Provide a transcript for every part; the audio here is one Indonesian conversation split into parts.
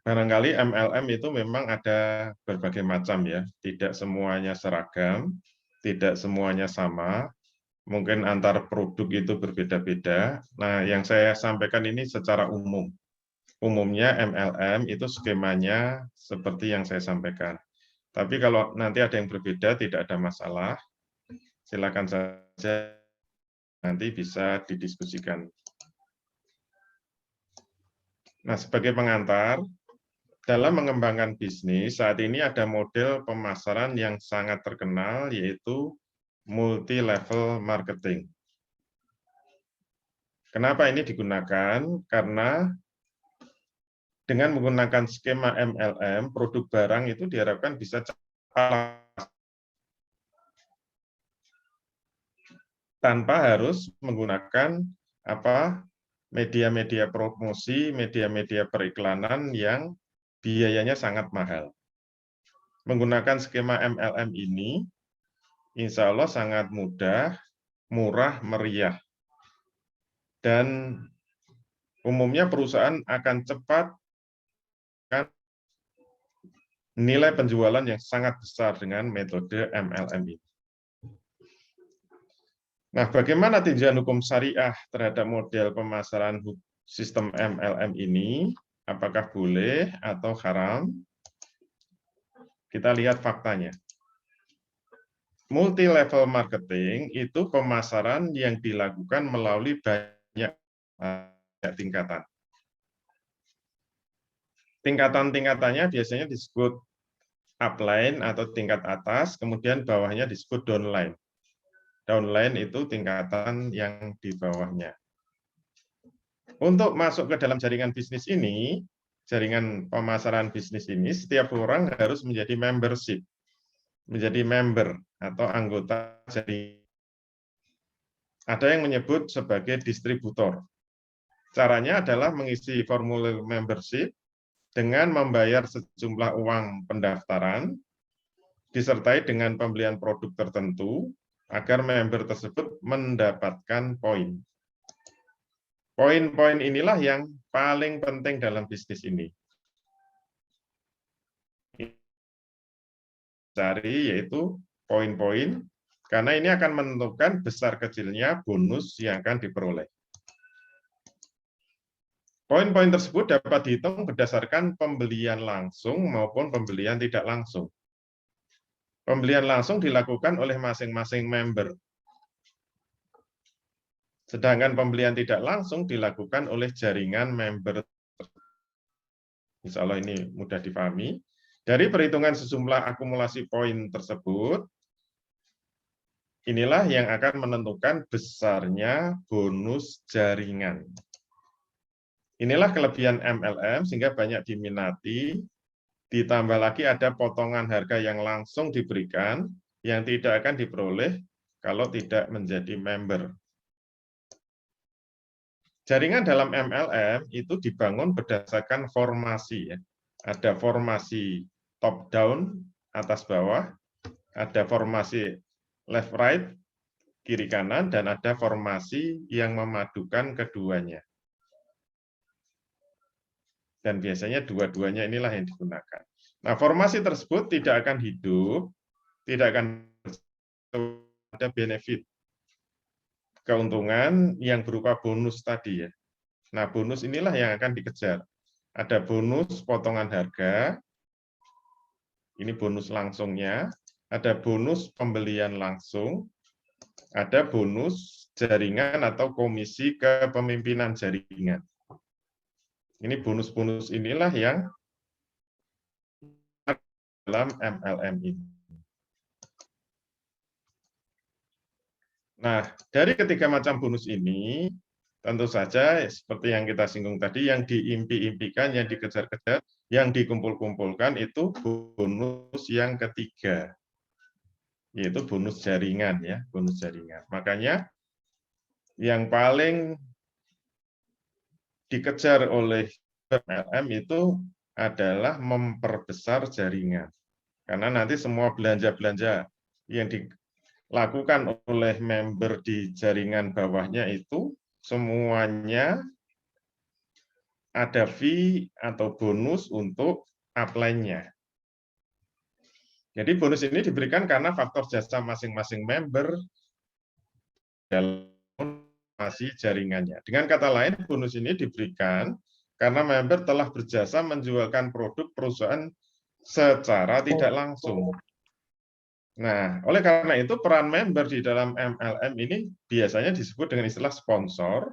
barangkali MLM itu memang ada berbagai macam ya, tidak semuanya seragam, tidak semuanya sama, mungkin antar produk itu berbeda-beda. Nah, yang saya sampaikan ini secara umum. Umumnya MLM itu skemanya seperti yang saya sampaikan. Tapi kalau nanti ada yang berbeda, tidak ada masalah. Silakan saja nanti bisa didiskusikan. Nah, sebagai pengantar, dalam mengembangkan bisnis, saat ini ada model pemasaran yang sangat terkenal, yaitu multi-level marketing. Kenapa ini digunakan? Karena dengan menggunakan skema MLM, produk barang itu diharapkan bisa cepat tanpa harus menggunakan media-media promosi, media-media periklanan yang biayanya sangat mahal. Menggunakan skema MLM ini, insya Allah sangat mudah, murah, meriah. Dan umumnya perusahaan akan cepat nilai penjualan yang sangat besar dengan metode MLM ini. Nah, bagaimana tinjauan hukum syariah terhadap model pemasaran sistem MLM ini? Apakah boleh atau haram? Kita lihat faktanya. Multi-level marketing itu pemasaran yang dilakukan melalui banyak tingkatan. Tingkatan-tingkatannya biasanya disebut upline atau tingkat atas, kemudian bawahnya disebut downline. Downline itu tingkatan yang di bawahnya. Untuk masuk ke dalam jaringan bisnis ini, jaringan pemasaran bisnis ini, setiap orang harus menjadi membership, menjadi member atau anggota jaringan. Ada yang menyebut sebagai distributor. Caranya adalah mengisi formulir membership dengan membayar sejumlah uang pendaftaran, disertai dengan pembelian produk tertentu, agar member tersebut mendapatkan poin. Poin-poin inilah yang paling penting dalam bisnis ini. Cari yaitu poin-poin, karena ini akan menentukan besar kecilnya bonus yang akan diperoleh. Poin-poin tersebut dapat dihitung berdasarkan pembelian langsung maupun pembelian tidak langsung. Pembelian langsung dilakukan oleh masing-masing member. Sedangkan pembelian tidak langsung dilakukan oleh jaringan member. Insya Allah ini mudah dipahami. Dari perhitungan sejumlah akumulasi poin tersebut, inilah yang akan menentukan besarnya bonus jaringan. Inilah kelebihan MLM sehingga banyak diminati. Ditambah lagi ada potongan harga yang langsung diberikan yang tidak akan diperoleh kalau tidak menjadi member. Jaringan dalam MLM itu dibangun berdasarkan formasi. Ada formasi top down, atas bawah, ada formasi left right, kiri kanan, dan ada formasi yang memadukan keduanya. Dan biasanya dua-duanya inilah yang digunakan. Nah, formasi tersebut tidak akan hidup, tidak akan ada benefit, keuntungan yang berupa bonus tadi ya. Nah, bonus inilah yang akan dikejar. Ada bonus potongan harga, ini bonus langsungnya, ada bonus pembelian langsung, ada bonus jaringan atau komisi kepemimpinan jaringan. Ini bonus-bonus inilah yang dalam MLM ini. Nah, dari ketiga macam bonus ini, tentu saja seperti yang kita singgung tadi, yang diimpi-impikan, yang dikejar-kejar, yang dikumpul-kumpulkan itu bonus yang ketiga, yaitu bonus jaringan ya, bonus jaringan. Makanya yang paling dikejar oleh MLM itu adalah memperbesar jaringan. Karena nanti semua belanja-belanja yang dilakukan oleh member di jaringan bawahnya itu semuanya ada fee atau bonus untuk upline-nya. Jadi bonus ini diberikan karena faktor jasa masing-masing member dalam masih jaringannya. Dengan kata lain, bonus ini diberikan karena member telah berjasa menjualkan produk perusahaan secara tidak langsung. Nah, oleh karena itu peran member di dalam MLM ini biasanya disebut dengan istilah sponsor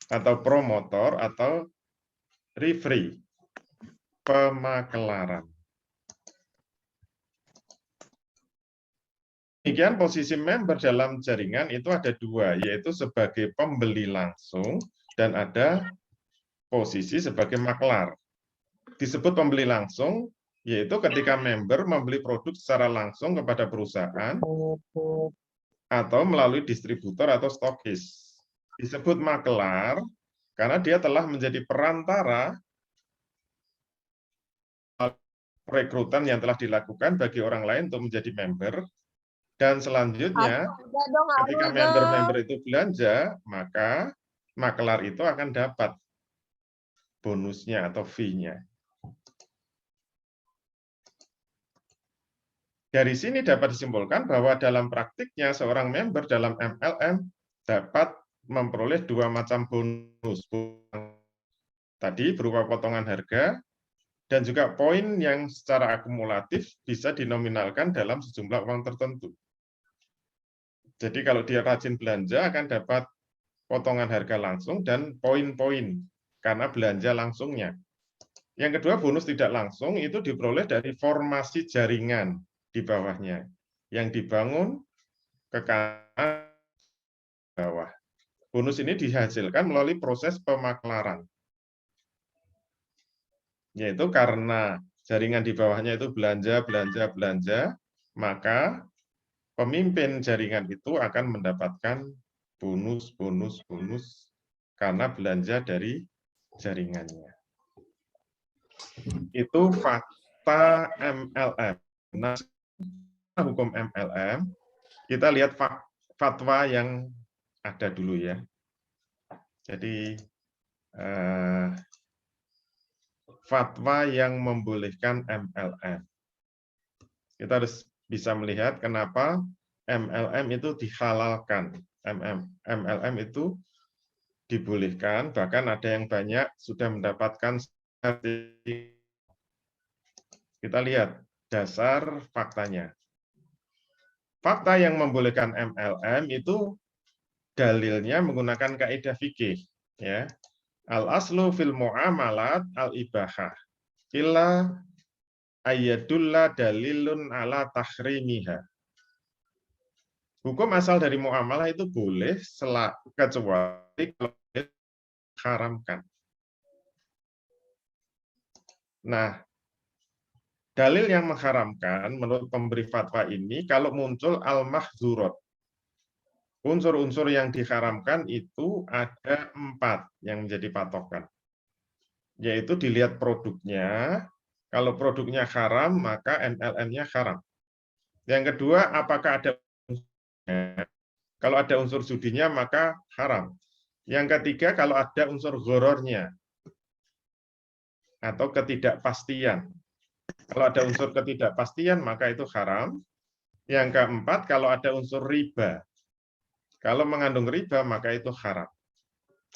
atau promotor atau referee, pemakelaran. Demikian posisi member dalam jaringan itu ada dua, yaitu sebagai pembeli langsung dan ada posisi sebagai maklar. Disebut pembeli langsung, yaitu ketika member membeli produk secara langsung kepada perusahaan atau melalui distributor atau stokis. Disebut maklar karena dia telah menjadi perantara rekrutan yang telah dilakukan bagi orang lain untuk menjadi member. Dan selanjutnya, ketika member-member itu belanja, maka maklar itu akan dapat bonusnya atau fee-nya. Dari sini dapat disimpulkan bahwa dalam praktiknya seorang member dalam MLM dapat memperoleh dua macam bonus. Tadi berupa potongan harga dan juga poin yang secara akumulatif bisa dinominalkan dalam sejumlah uang tertentu. Jadi kalau dia rajin belanja akan dapat potongan harga langsung dan poin-poin karena belanja langsungnya. Yang kedua, bonus tidak langsung itu diperoleh dari formasi jaringan di bawahnya yang dibangun ke kanan bawah. Bonus ini dihasilkan melalui proses pemaklaran. Yaitu karena jaringan di bawahnya itu belanja, maka pemimpin jaringan itu akan mendapatkan bonus karena belanja dari jaringannya. Itu fakta MLM. Nah, hukum MLM, kita lihat fatwa yang ada dulu ya. Jadi fatwa yang membolehkan MLM. Kita harus bisa melihat kenapa MLM itu dihalalkan. MLM itu dibolehkan, bahkan ada yang banyak sudah mendapatkan sertifikat. Kita lihat dasar faktanya. Fakta yang membolehkan MLM itu dalilnya menggunakan kaidah fikih, ya. Al-aslu fil muamalat al-ibahah. Illa ayadulla dalilun ala tahrimiha. Hukum asal dari muamalah itu boleh kecuali kalau diharamkan. Nah, dalil yang mengharamkan menurut pemberi fatwa ini kalau muncul al-mahzurat. Unsur-unsur yang diharamkan itu ada 4 yang menjadi patokan. Yaitu dilihat produknya, kalau produknya haram maka MLM-nya haram. Yang kedua, apakah ada kalau ada unsur judinya maka haram. Yang ketiga, kalau ada unsur ghorornya atau ketidakpastian. Kalau ada unsur ketidakpastian maka itu haram. Yang keempat, kalau ada unsur riba. Kalau mengandung riba maka itu haram.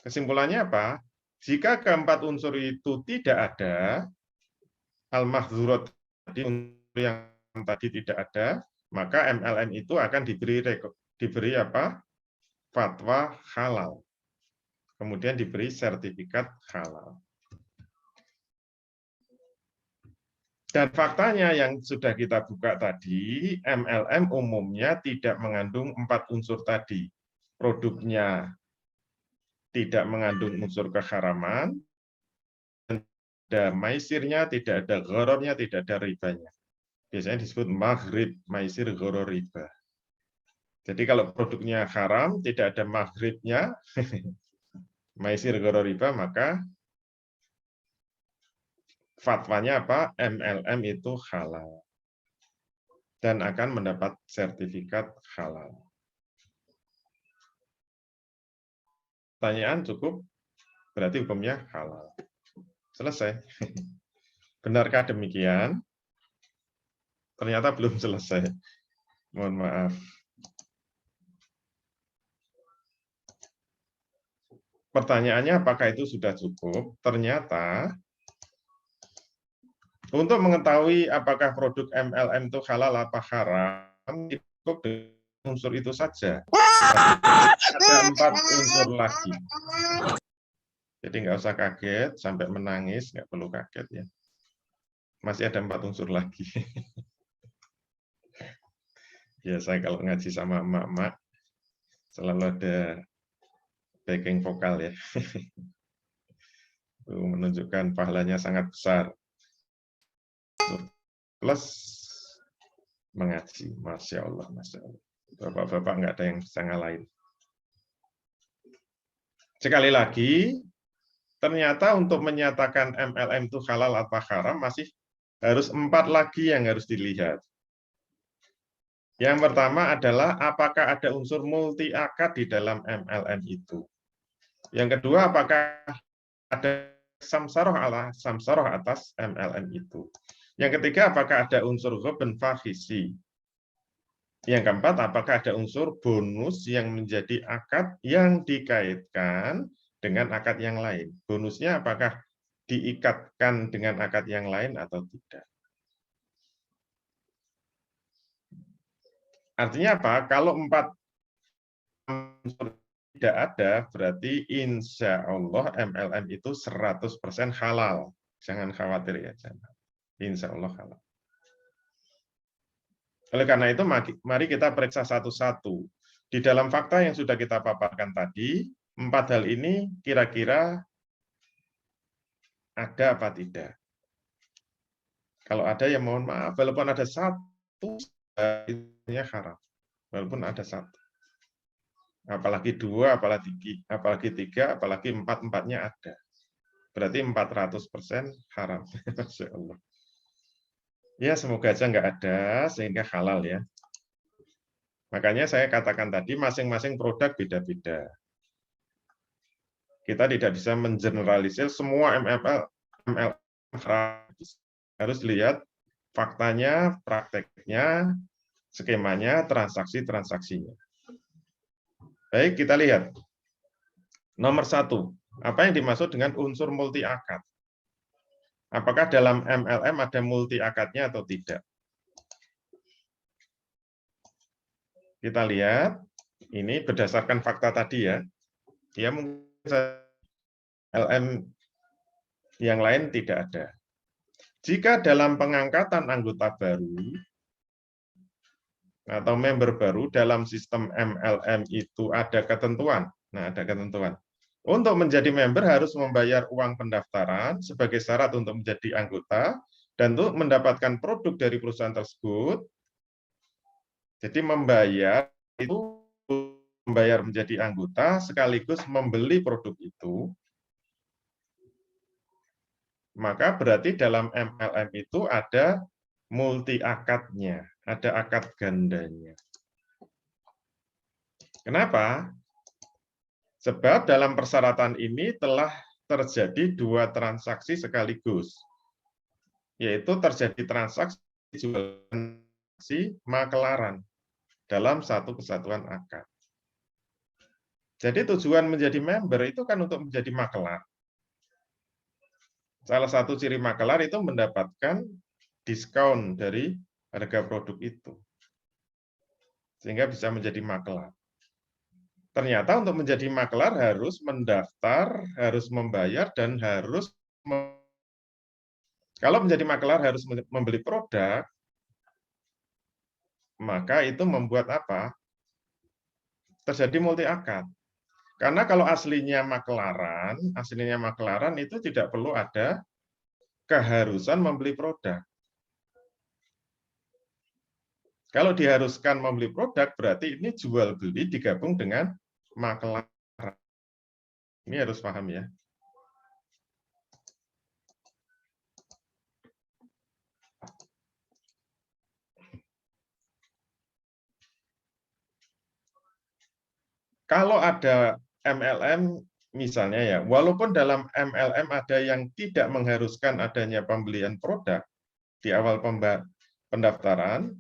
Kesimpulannya apa? Jika keempat unsur itu tidak ada, al-mahzurat yang tadi tidak ada, maka MLM itu akan diberi apa? Fatwa halal. Kemudian diberi sertifikat halal. Dan faktanya yang sudah kita buka tadi, MLM umumnya tidak mengandung 4 unsur tadi. Produknya tidak mengandung unsur keharaman, ada maisirnya, tidak ada ghorornya, tidak ada ribanya. Biasanya disebut maghrib, maisir, ghoror, riba. Jadi kalau produknya haram, tidak ada maghribnya, maisir, ghoror, riba, maka fatwanya apa? MLM itu halal. Dan akan mendapat sertifikat halal. pertanyaan cukup, berarti hukumnya halal. Selesai. Benarkah demikian? Ternyata belum selesai. Mohon maaf. Pertanyaannya apakah itu sudah cukup? Ternyata untuk mengetahui apakah produk MLM itu halal apa haram, cukup dengan unsur itu saja. Ada 4 unsur lagi. Jadi nggak usah kaget sampai menangis, nggak perlu kaget ya. Masih ada 4 unsur lagi. Ya saya kalau ngaji sama emak-emak selalu ada backing vokal ya. Itu menunjukkan pahalanya sangat besar. Plus mengaji, Masya Allah, Masya Allah. Bapak-bapak nggak ada yang bisa ngalahin. Sekali lagi, ternyata untuk menyatakan MLM itu halal atau haram masih harus 4 lagi yang harus dilihat. Yang pertama adalah apakah ada unsur multi akad di dalam MLM itu. Yang kedua, apakah ada samsaroh atas MLM itu. Yang ketiga, apakah ada unsur ghabn fahisi. Yang keempat, apakah ada unsur bonus yang menjadi akad yang dikaitkan dengan akad yang lain. Bonusnya apakah diikatkan dengan akad yang lain atau tidak. Artinya apa? Kalau 4 unsur tidak ada, berarti insya Allah MLM itu 100% halal. Jangan khawatir ya, jangan. Insya Allah halal. Oleh karena itu, mari kita periksa satu-satu. Di dalam fakta yang sudah kita paparkan tadi, 4 hal ini kira-kira ada apa tidak? Kalau ada ya mohon maaf, walaupun ada 1, itu haram. Walaupun ada 1. Apalagi 2, apalagi 3, apalagi 4, 4-nya ada. Berarti 400% haram. Masya Allah. Ya, semoga aja nggak ada, sehingga halal ya. Makanya saya katakan tadi, masing-masing produk beda-beda. Kita tidak bisa mengeneralisir semua MLM harus lihat faktanya, prakteknya, skemanya, transaksinya. Baik, kita lihat. Nomor 1, apa yang dimaksud dengan unsur multi akad? Apakah dalam MLM ada multi akadnya atau tidak? Kita lihat, ini berdasarkan fakta tadi ya. Dia mungkin MLM yang lain tidak ada. Jika dalam pengangkatan anggota baru atau member baru dalam sistem MLM itu ada ketentuan. Nah, ada ketentuan. Untuk menjadi member harus membayar uang pendaftaran sebagai syarat untuk menjadi anggota dan untuk mendapatkan produk dari perusahaan tersebut. Jadi membayar menjadi anggota sekaligus membeli produk itu. Maka berarti dalam MLM itu ada multi akadnya, ada akad gandanya. Kenapa? Sebab dalam persyaratan ini telah terjadi 2 transaksi sekaligus, yaitu terjadi transaksi jual makelaran dalam satu kesatuan akad. Jadi tujuan menjadi member itu kan untuk menjadi makelar. Salah satu ciri makelar itu mendapatkan diskon dari harga produk itu, sehingga bisa menjadi makelar. Ternyata untuk menjadi makelar harus mendaftar, harus membayar, dan harus kalau menjadi makelar harus membeli produk, maka itu membuat apa? Terjadi multi akad. Karena kalau aslinya makelaran itu tidak perlu ada keharusan membeli produk. Kalau diharuskan membeli produk, berarti ini jual beli digabung dengan makelaran. Ini harus paham ya. Kalau ada MLM misalnya ya, walaupun dalam MLM ada yang tidak mengharuskan adanya pembelian produk di awal pendaftaran,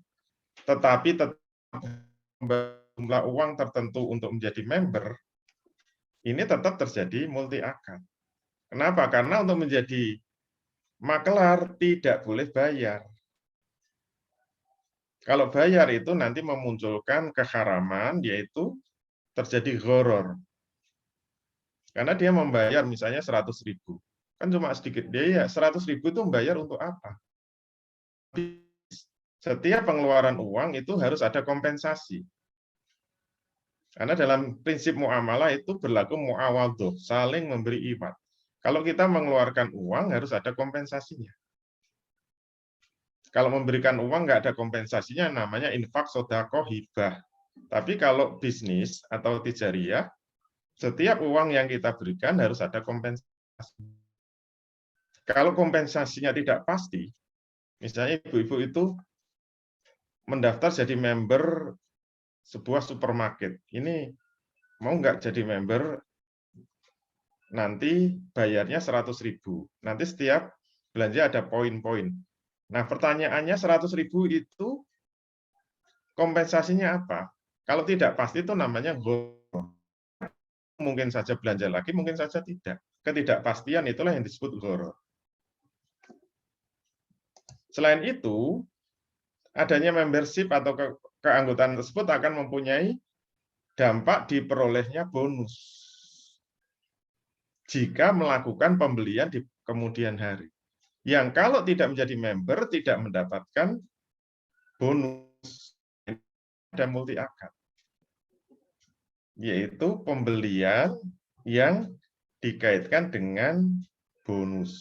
tetapi tetap jumlah uang tertentu untuk menjadi member, ini tetap terjadi multi akad. Kenapa? Karena untuk menjadi makelar tidak boleh bayar. Kalau bayar itu nanti memunculkan keharaman, yaitu terjadi gharar. Karena dia membayar misalnya 100.000. Kan cuma sedikit. Dia ya 100.000 itu membayar untuk apa? Setiap pengeluaran uang itu harus ada kompensasi. Karena dalam prinsip muamalah itu berlaku muawadhah, saling memberi iwat. Kalau kita mengeluarkan uang harus ada kompensasinya. Kalau memberikan uang nggak ada kompensasinya, namanya infak, sodako, hibah. Tapi kalau bisnis atau tijariyah, setiap uang yang kita berikan harus ada kompensasi. Kalau kompensasinya tidak pasti, misalnya ibu-ibu itu mendaftar jadi member sebuah supermarket. Ini mau nggak jadi member, nanti bayarnya 100.000. Nanti setiap belanja ada poin-poin. Nah, pertanyaannya 100.000 itu kompensasinya apa? Kalau tidak pasti itu namanya mungkin saja belanja lagi, mungkin saja tidak. Ketidakpastian itulah yang disebut gharar. Selain itu, adanya membership atau keanggotaan tersebut akan mempunyai dampak diperolehnya bonus jika melakukan pembelian di kemudian hari. Yang kalau tidak menjadi member tidak mendapatkan bonus. Ada multi akad, yaitu pembelian yang dikaitkan dengan bonus.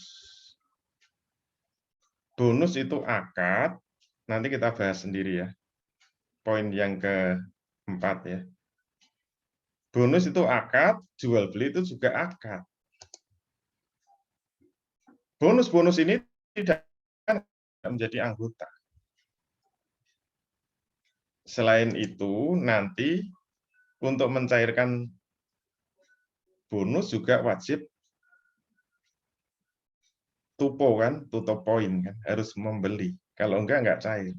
Bonus itu akad, nanti kita bahas sendiri ya. Poin yang keempat ya. Bonus itu akad, jual beli itu juga akad. Bonus-bonus ini tidak menjadi anggota. Selain itu, nanti untuk mencairkan bonus juga wajib tupo kan, tutup poin kan, harus membeli. Kalau enggak cair.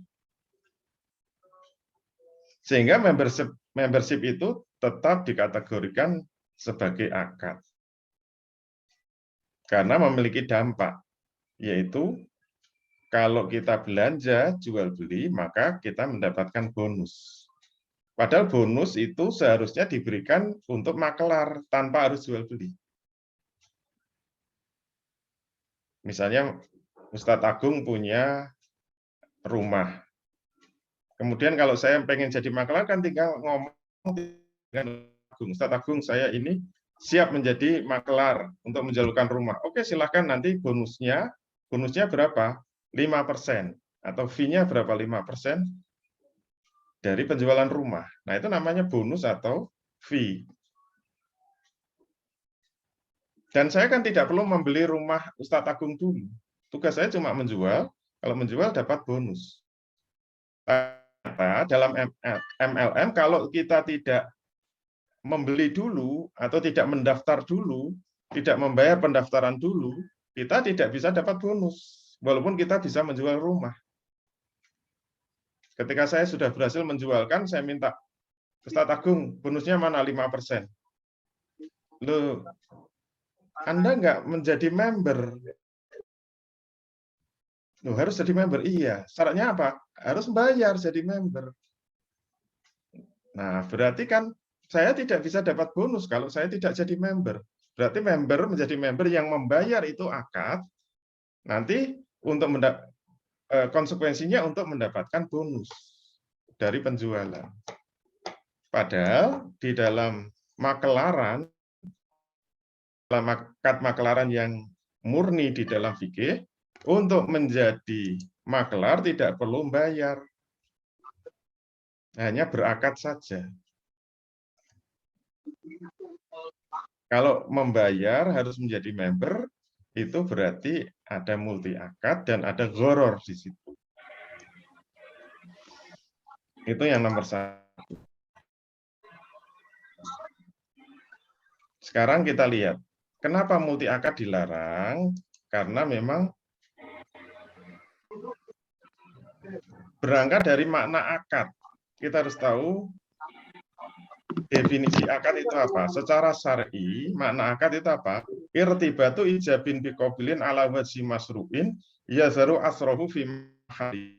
Sehingga membership itu tetap dikategorikan sebagai akad. Karena memiliki dampak, yaitu kalau kita belanja, jual beli, maka kita mendapatkan bonus. Padahal bonus itu seharusnya diberikan untuk makelar tanpa harus jual beli. Misalnya Ustadz Agung punya rumah. Kemudian kalau saya pengen jadi makelar kan tinggal ngomong dengan Ustadz Agung, saya ini siap menjadi makelar untuk menjualkan rumah. Oke, silakan nanti bonusnya berapa? 5% atau fee-nya berapa? 5% dari penjualan rumah. Nah, itu namanya bonus atau fee. Dan saya kan tidak perlu membeli rumah Ustadz Agung dulu. Tugas saya cuma menjual, kalau menjual dapat bonus. Dalam MLM, kalau kita tidak membeli dulu atau tidak mendaftar dulu, tidak membayar pendaftaran dulu, kita tidak bisa dapat bonus, walaupun kita bisa menjual rumah. Ketika saya sudah berhasil menjualkan, saya minta, Ustadz Agung, bonusnya mana? 5%. Loh, Anda nggak menjadi member. Loh, harus jadi member? Iya. Syaratnya apa? Harus bayar jadi member. Nah, berarti kan saya tidak bisa dapat bonus kalau saya tidak jadi member. Berarti member menjadi member yang membayar itu akad, nanti untuk konsekuensinya untuk mendapatkan bonus dari penjualan. Padahal di dalam makelaran, dalam akad makelaran yang murni di dalam fikih, untuk menjadi makelar tidak perlu membayar, hanya berakad saja. Kalau membayar harus menjadi member, itu berarti ada multi akad dan ada gharar di situ. Itu yang nomor 1. Sekarang kita lihat, kenapa multi akad dilarang? Karena memang berangkat dari makna akad. Kita harus tahu definisi akad itu apa. Secara syar'i, makna akad itu apa? Irtibatu ijabin biqabilin ala wajhi masru'in yazaru asrohu fi mahali.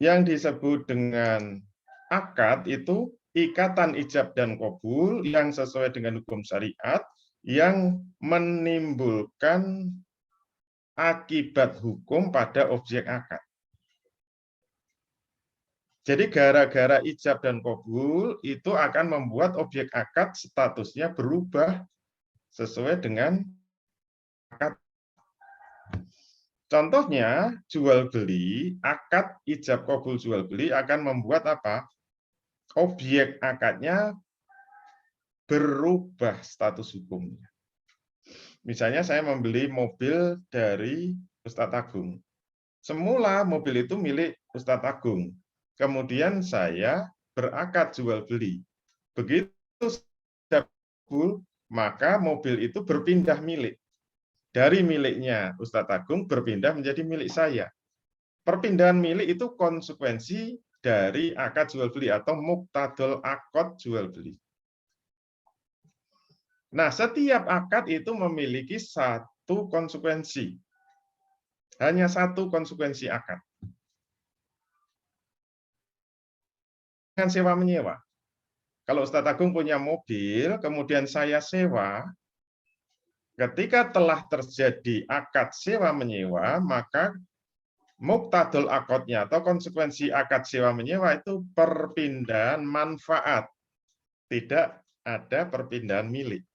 Yang disebut dengan akad itu ikatan ijab dan qabul yang sesuai dengan hukum syariat yang menimbulkan akibat hukum pada objek akad. Jadi gara-gara ijab dan qabul itu akan membuat objek akad statusnya berubah sesuai dengan akad. Contohnya jual beli, akad ijab qabul jual beli akan membuat apa? Objek akadnya berubah status hukumnya. Misalnya saya membeli mobil dari Ustadz Agung. Semula mobil itu milik Ustadz Agung. Kemudian saya berakad jual beli. Begitu saya kabul, maka mobil itu berpindah milik. Dari miliknya Ustadz Agung berpindah menjadi milik saya. Perpindahan milik itu konsekuensi dari akad jual beli atau muqtadul akad jual beli. Nah, setiap akad itu memiliki satu konsekuensi. Hanya satu konsekuensi akad. Dengan sewa-menyewa. Kalau Ustadz Agung punya mobil, kemudian saya sewa, ketika telah terjadi akad sewa-menyewa, maka muqtadul akadnya atau konsekuensi akad sewa-menyewa itu perpindahan manfaat. Tidak ada perpindahan milik.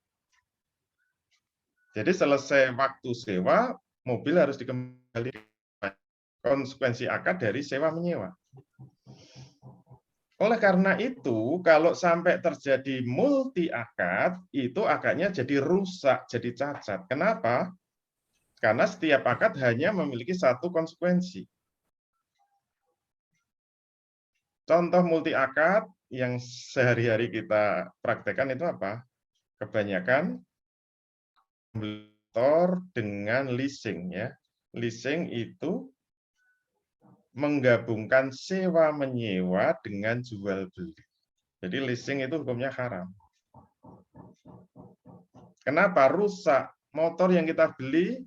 Jadi selesai waktu sewa, mobil harus dikembalikan. Konsekuensi akad dari sewa-menyewa. Oleh karena itu, kalau sampai terjadi multi akad, itu akadnya jadi rusak, jadi cacat. Kenapa? Karena setiap akad hanya memiliki satu konsekuensi. Contoh multi akad yang sehari-hari kita praktekkan itu apa? Kebanyakan motor dengan leasing ya. Leasing itu menggabungkan sewa menyewa dengan jual beli. Jadi leasing itu hukumnya haram. Kenapa? Rusak. Motor yang kita beli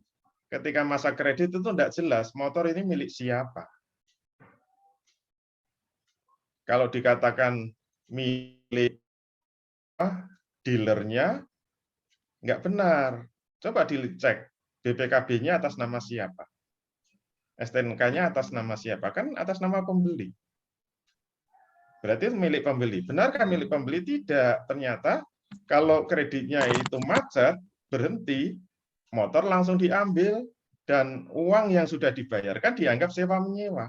ketika masa kredit itu tidak jelas motor ini milik siapa. Kalau dikatakan milik dealernya, nggak benar. Coba dicek BPKB-nya atas nama siapa. STNK-nya atas nama siapa? Kan atas nama pembeli. Berarti itu milik pembeli. Benarkah milik pembeli? Tidak. Ternyata kalau kreditnya itu macet, berhenti, motor langsung diambil, dan uang yang sudah dibayarkan dianggap sewa-menyewa.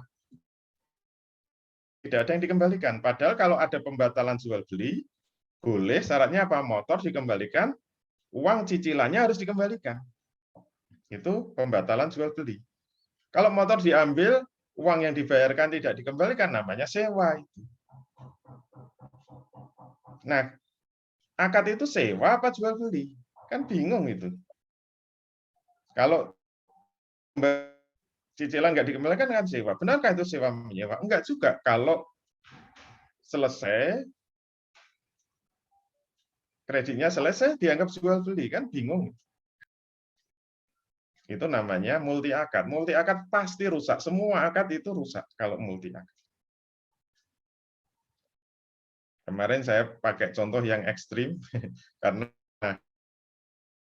Tidak ada yang dikembalikan. Padahal kalau ada pembatalan jual beli, boleh syaratnya apa? Motor dikembalikan, uang cicilannya harus dikembalikan. Itu pembatalan jual beli. Kalau motor diambil, uang yang dibayarkan tidak dikembalikan, namanya sewa. Nah, akad itu sewa apa jual beli? Kan bingung itu. Kalau cicilan nggak dikembalikan kan sewa. Benarkah itu sewa menyewa? Enggak juga. Kalau selesai, kreditnya selesai, dianggap jual beli. Kan bingung. Itu namanya multi akad. Multi akad pasti rusak. Semua akad itu rusak kalau multi akad. Kemarin saya pakai contoh yang ekstrim, karena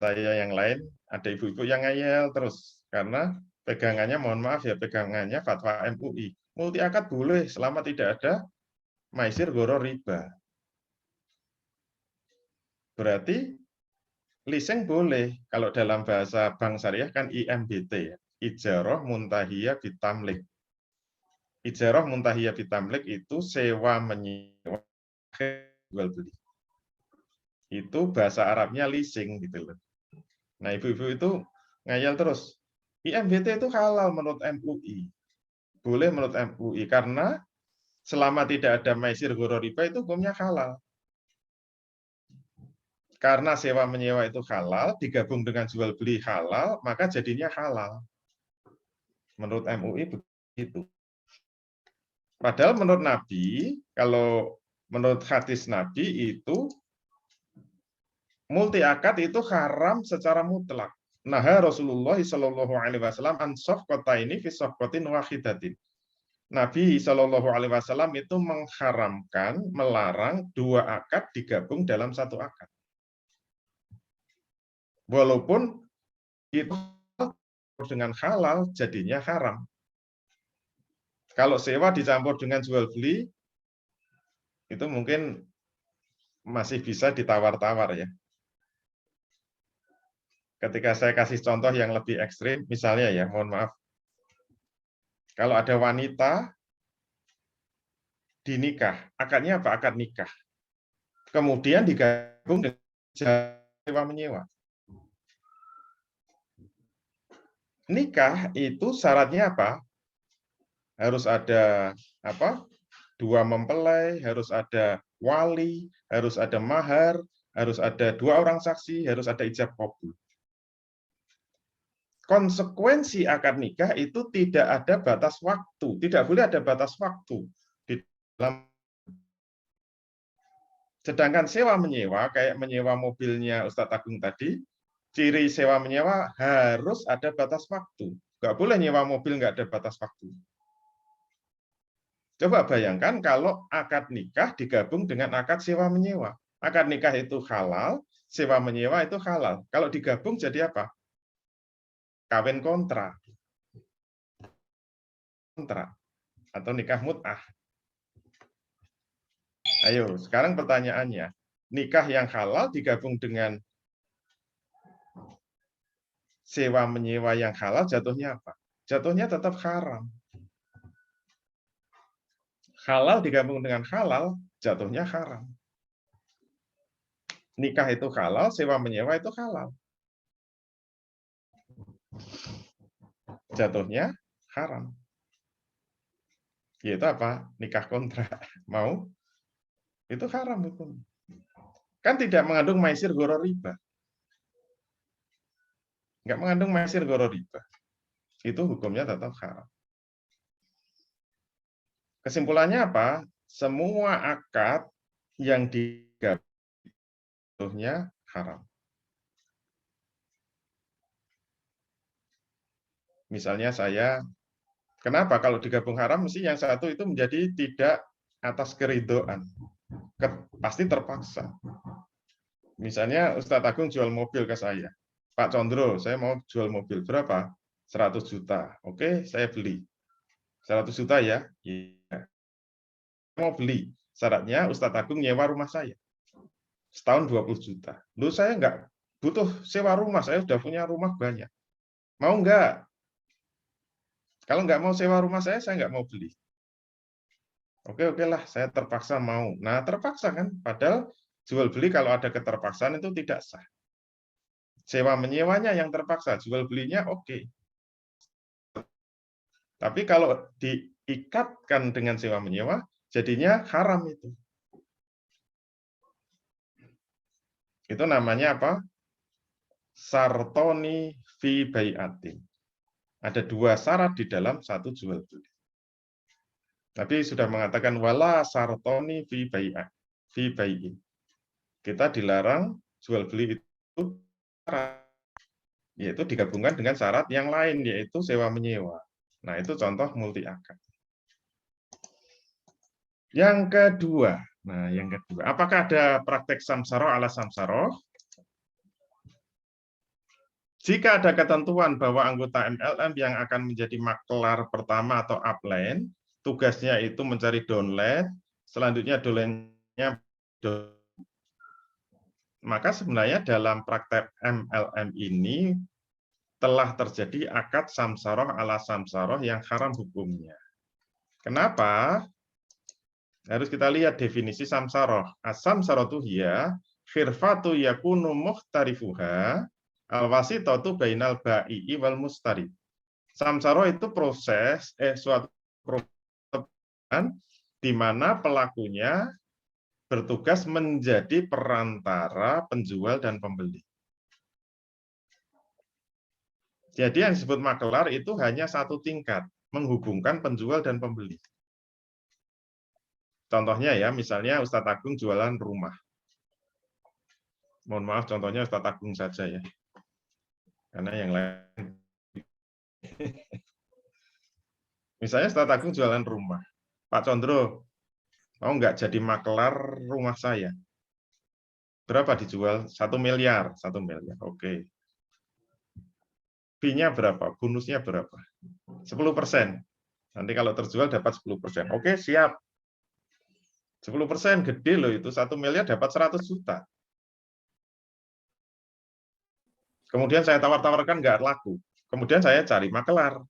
saya yang lain, ada ibu-ibu yang ngeyel terus. Karena pegangannya, mohon maaf ya, pegangannya fatwa MUI. Multi akad boleh selama tidak ada maisir gharar riba. Berarti leasing boleh. Kalau dalam bahasa Bank Syariah kan IMBT ya. Ijarah muntahiyah bitamlik. Ijarah muntahiyah bitamlik itu sewa menyewa jual beli. Itu bahasa Arabnya leasing gitu loh. Nah, ibu-ibu itu ngayal terus. IMBT itu halal menurut MUI. Boleh menurut MUI karena selama tidak ada maisir gharar riba itu hukumnya halal. Karena sewa menyewa itu halal, digabung dengan jual beli halal, maka jadinya halal. Menurut MUI begitu. Padahal menurut Nabi, kalau menurut hadis Nabi itu multi akad itu haram secara mutlak. Nah, Rasulullah Shallallahu Alaihi Wasallam an safqataini fi safqatin wahidatin. Nabi Shallallahu Alaihi Wasallam itu mengharamkan, melarang dua akad digabung dalam satu akad. Walaupun itu dengan halal jadinya haram. Kalau sewa dicampur dengan jual beli, itu mungkin masih bisa ditawar-tawar ya. Ketika saya kasih contoh yang lebih ekstrim, misalnya ya, mohon maaf, kalau ada wanita dinikah, akadnya apa? Akad nikah. Kemudian digabung dengan sewa menyewa. Nikah itu syaratnya apa? Harus ada apa? Dua mempelai, harus ada wali, harus ada mahar, harus ada dua orang saksi, harus ada ijab kabul. Konsekuensi akad nikah itu tidak ada batas waktu, tidak boleh ada batas waktu di dalam. Sedangkan sewa menyewa, kayak menyewa mobilnya Ustadz Agung tadi, ciri sewa menyewa harus ada batas waktu. Nggak boleh nyewa mobil nggak ada batas waktu. Coba bayangkan kalau akad nikah digabung dengan akad sewa menyewa. Akad nikah itu halal, sewa menyewa itu halal. Kalau digabung jadi apa? Kawin kontra atau nikah mut'ah. Ayo, sekarang pertanyaannya, nikah yang halal digabung dengan sewa menyewa yang halal jatuhnya apa? Jatuhnya tetap haram. Halal digabung dengan halal jatuhnya haram. Nikah itu halal, sewa menyewa itu halal. Jatuhnya haram. Yaitu apa? Nikah kontra. Mau? Itu haram hukum. Kan tidak mengandung maisir gharar riba. Enggak mengandung maisir gharar riba. Itu hukumnya tetap haram. Kesimpulannya apa? Semua akad yang digabung jatuhnya haram. Misalnya saya, kenapa kalau digabung haram mesti yang satu itu menjadi tidak atas keridhaan. Pasti terpaksa. Misalnya Ustadz Agung jual mobil ke saya. Pak Condro, saya mau jual mobil. Berapa? 100 juta. Oke, saya beli. 100 juta ya? Iya. Mau beli. Syaratnya Ustadz Agung nyewa rumah saya. Setahun 20 juta. Loh, saya nggak butuh sewa rumah. Saya sudah punya rumah banyak. Mau nggak? Kalau nggak mau sewa rumah saya nggak mau beli. Oke lah, saya terpaksa mau. Nah, terpaksa kan? Padahal jual beli kalau ada keterpaksaan itu tidak sah. Sewa menyewanya yang terpaksa, jual belinya oke. Tapi kalau diikatkan dengan sewa menyewa, jadinya haram itu. Itu namanya apa? Sartoni fi bai'atin. Ada dua syarat di dalam satu jual beli. Tapi sudah mengatakan wala sartoni fi bai'in. Kita dilarang jual beli itu yaitu digabungkan dengan syarat yang lain, yaitu sewa menyewa. Nah, itu contoh multi akad. Yang kedua, apakah ada praktek samsaroh ala samsaroh? Jika ada ketentuan bahwa anggota MLM yang akan menjadi maklar pertama atau upline, tugasnya itu mencari downline, selanjutnya downline-nya, maka sebenarnya dalam praktek MLM ini telah terjadi akad samsaroh ala samsaroh yang haram hukumnya. Kenapa? Harus kita lihat definisi samsaroh. As-samsaroh hiya khirfatu yakunu muhtarifuha al-wasitatu bainal ba'i wal mustari. Samsaroh itu suatu proses di mana pelakunya bertugas menjadi perantara penjual dan pembeli. Jadi yang disebut makelar itu hanya satu tingkat, menghubungkan penjual dan pembeli. Contohnya ya, misalnya Ustadz Agung jualan rumah. Mohon maaf, contohnya Ustadz Agung saja ya. Karena yang lain. Misalnya Ustadz Agung jualan rumah. Pak Condro, mau nggak jadi makelar rumah saya? Berapa dijual? 1 miliar. 1 miliar, oke. Fee-nya berapa? Bonusnya berapa? 10%. Nanti kalau terjual dapat 10%. Oke, siap. 10% gede loh itu. 1 miliar dapat 100 juta. Kemudian saya tawar-tawarkan nggak laku. Kemudian saya cari makelar.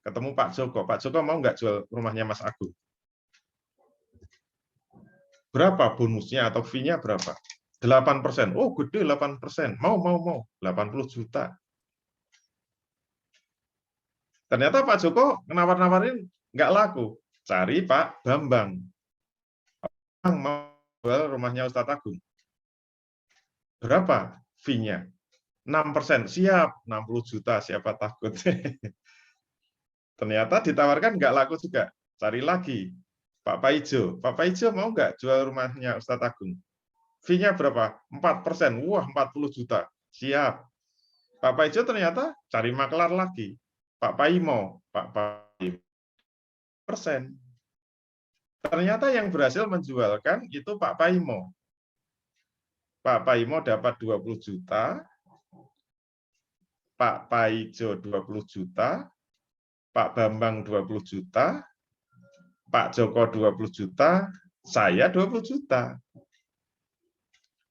Ketemu Pak Joko. Pak Joko mau nggak jual rumahnya Mas Agung? Berapa bonusnya atau fee-nya berapa? 8%. Oh, gede 8%. Mau. 80 juta. Ternyata Pak Joko nawar-nawarin nggak laku. Cari Pak Bambang. Bang mau jual rumahnya Ustadz Agung. Berapa fee-nya? 6%. Siap, 60 juta. Siapa takut? Ternyata ditawarkan nggak laku juga. Cari lagi. Pak Paijo. Pak Paijo mau nggak jual rumahnya Ustadz Agung? Fee-nya berapa? 4%. Wah, 40 juta. Siap. Pak Paijo ternyata cari makelar lagi. Pak Paimo. Pak Paimo. Persen. Ternyata yang berhasil menjualkan itu Pak Paimo. Pak Paimo dapat 20 juta. Pak Paijo 20 juta. Pak Bambang 20 juta. Pak Joko 20 juta. Saya 20 juta.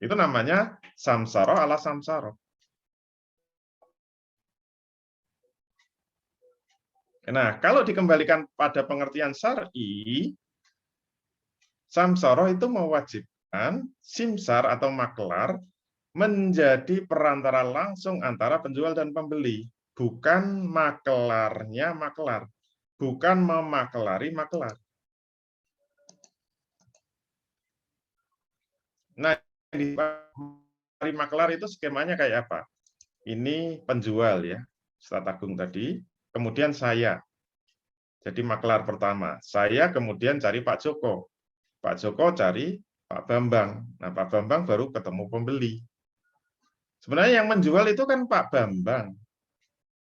Itu namanya samsara ala samsara. Nah, kalau dikembalikan pada pengertian syar'i, samsara itu mewajibkan simsar atau maklar menjadi perantara langsung antara penjual dan pembeli, bukan maklarnya maklar, bukan memaklari maklar. Nah, di maklar itu skemanya kayak apa? Ini penjual ya, Ustadz Agung tadi, kemudian saya. Jadi maklar pertama, saya kemudian cari Pak Joko. Pak Joko cari Pak Bambang. Nah, Pak Bambang baru ketemu pembeli. Sebenarnya yang menjual itu kan Pak Bambang.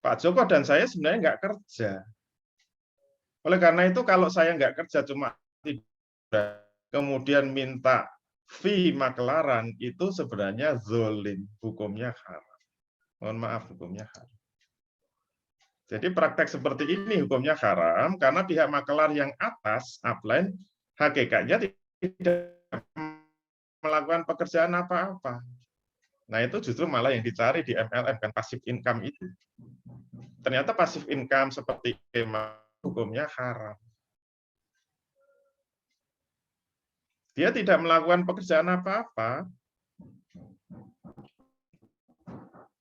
Pak Joko dan saya sebenarnya nggak kerja. Oleh karena itu, kalau saya nggak kerja cuma tidak, kemudian minta fee maklaran, itu sebenarnya zolim, hukumnya haram. Mohon maaf, hukumnya haram. Jadi praktek seperti ini hukumnya haram karena pihak makelar yang atas, upline, hakikatnya tidak melakukan pekerjaan apa-apa. Nah, itu justru malah yang dicari di MLM, kan passive income itu. Ternyata passive income seperti hukumnya haram. Dia tidak melakukan pekerjaan apa-apa,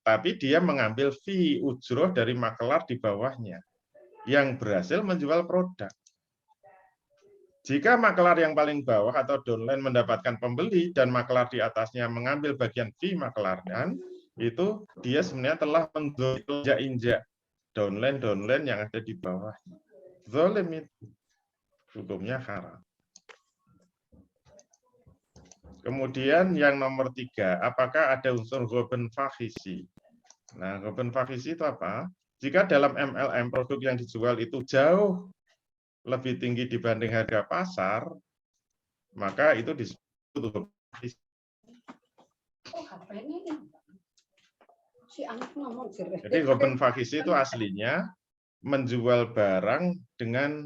tapi dia mengambil fee ujroh dari makelar di bawahnya yang berhasil menjual produk. Jika makelar yang paling bawah atau downline mendapatkan pembeli dan makelar di atasnya mengambil bagian fee makelarnya, itu dia sebenarnya telah menginjak-injak downline yang ada di bawah. Zalim itu hukumnya haram. Kemudian yang nomor 3, apakah ada unsur ghoben fakhisi? Nah, ghoben fakhisi itu apa? Jika dalam MLM produk yang dijual itu jauh lebih tinggi dibanding harga pasar, maka itu disebut ghoben fakhisi. Jadi ghoben fakhisi itu aslinya menjual barang dengan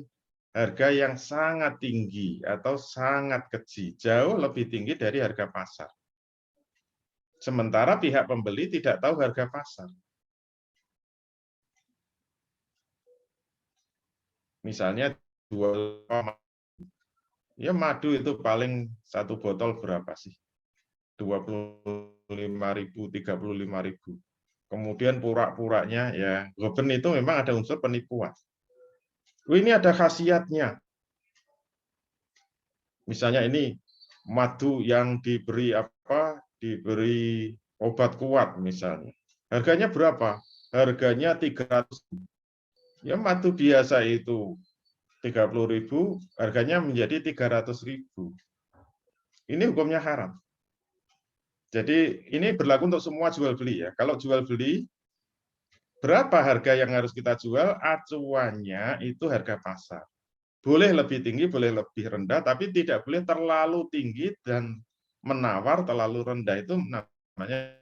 harga yang sangat tinggi atau sangat keji, jauh lebih tinggi dari harga pasar. Sementara pihak pembeli tidak tahu harga pasar. Misalnya jual ya madu itu paling satu botol berapa sih? 25.000, 35.000. Kemudian pura-puranya ya, ghoben itu memang ada unsur penipuan. Ini ada khasiatnya. Misalnya ini madu yang diberi apa? Diberi obat kuat misalnya. Harganya berapa? Harganya 300. Ya madu biasa itu 30.000, harganya menjadi 300.000. Ini hukumnya haram. Jadi ini berlaku untuk semua jual beli ya. Kalau jual beli, berapa harga yang harus kita jual? Acuannya itu harga pasar. Boleh lebih tinggi, boleh lebih rendah, tapi tidak boleh terlalu tinggi dan menawar terlalu rendah. Itu namanya.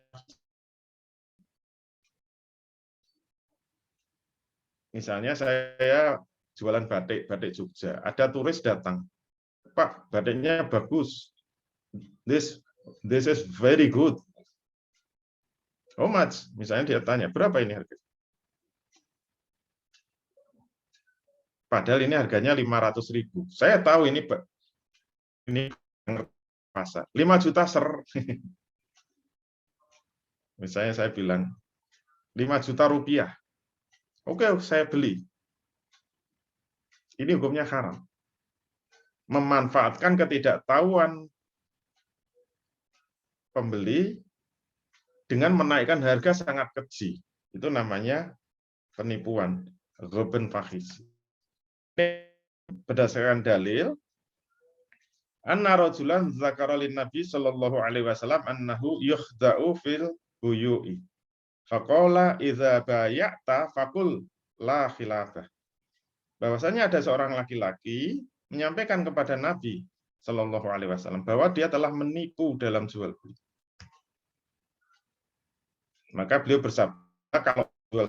Misalnya saya jualan batik, batik Jogja. Ada turis datang, Pak, batiknya bagus. This is very good. How much? Misalnya dia tanya, berapa ini harga? Padahal ini harganya 500.000. Saya tahu ini pasar. 5 juta ser. Misalnya saya bilang 5 juta rupiah. Oke, saya beli. Ini hukumnya haram. Memanfaatkan ketidaktahuan pembeli dengan menaikkan harga sangat keji. Itu namanya penipuan. Ghoben fahish. Berdasarkan dalil, anna rajulan dzakara lin Nabi sallallahu alaihi wasallam annahu yukhda'u fil buyu'i. Faqala idza bay'ata faqul la khilafah. Bahwasanya ada seorang laki-laki menyampaikan kepada Nabi sallallahu alaihi wasallam bahwa dia telah menipu dalam jual beli. Maka beliau bersabda, kalau jual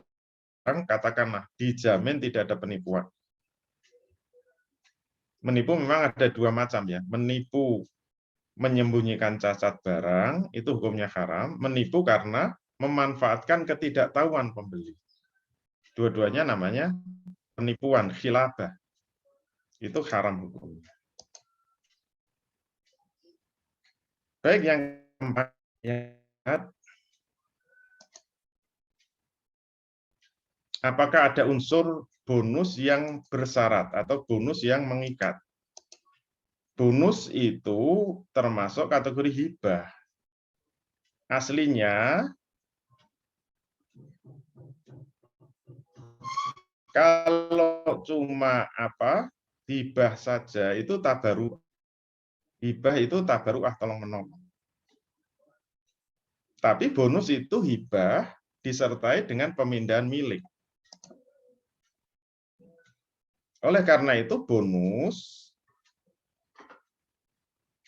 barang katakanlah dijamin tidak ada penipuan. Menipu memang ada dua macam ya. Menipu menyembunyikan cacat barang itu hukumnya haram. Menipu karena memanfaatkan ketidaktahuan pembeli. Dua-duanya namanya penipuan, khilafah. Itu haram hukumnya. Baik, yang keempat, apakah ada unsur bonus yang bersyarat atau bonus yang mengikat? Bonus itu termasuk kategori hibah. Aslinya, kalau cuma hibah saja itu tabaru'ah. Hibah itu tabaru'ah, tolong menolong. Tapi bonus itu hibah disertai dengan pemindahan milik. Oleh karena itu bonus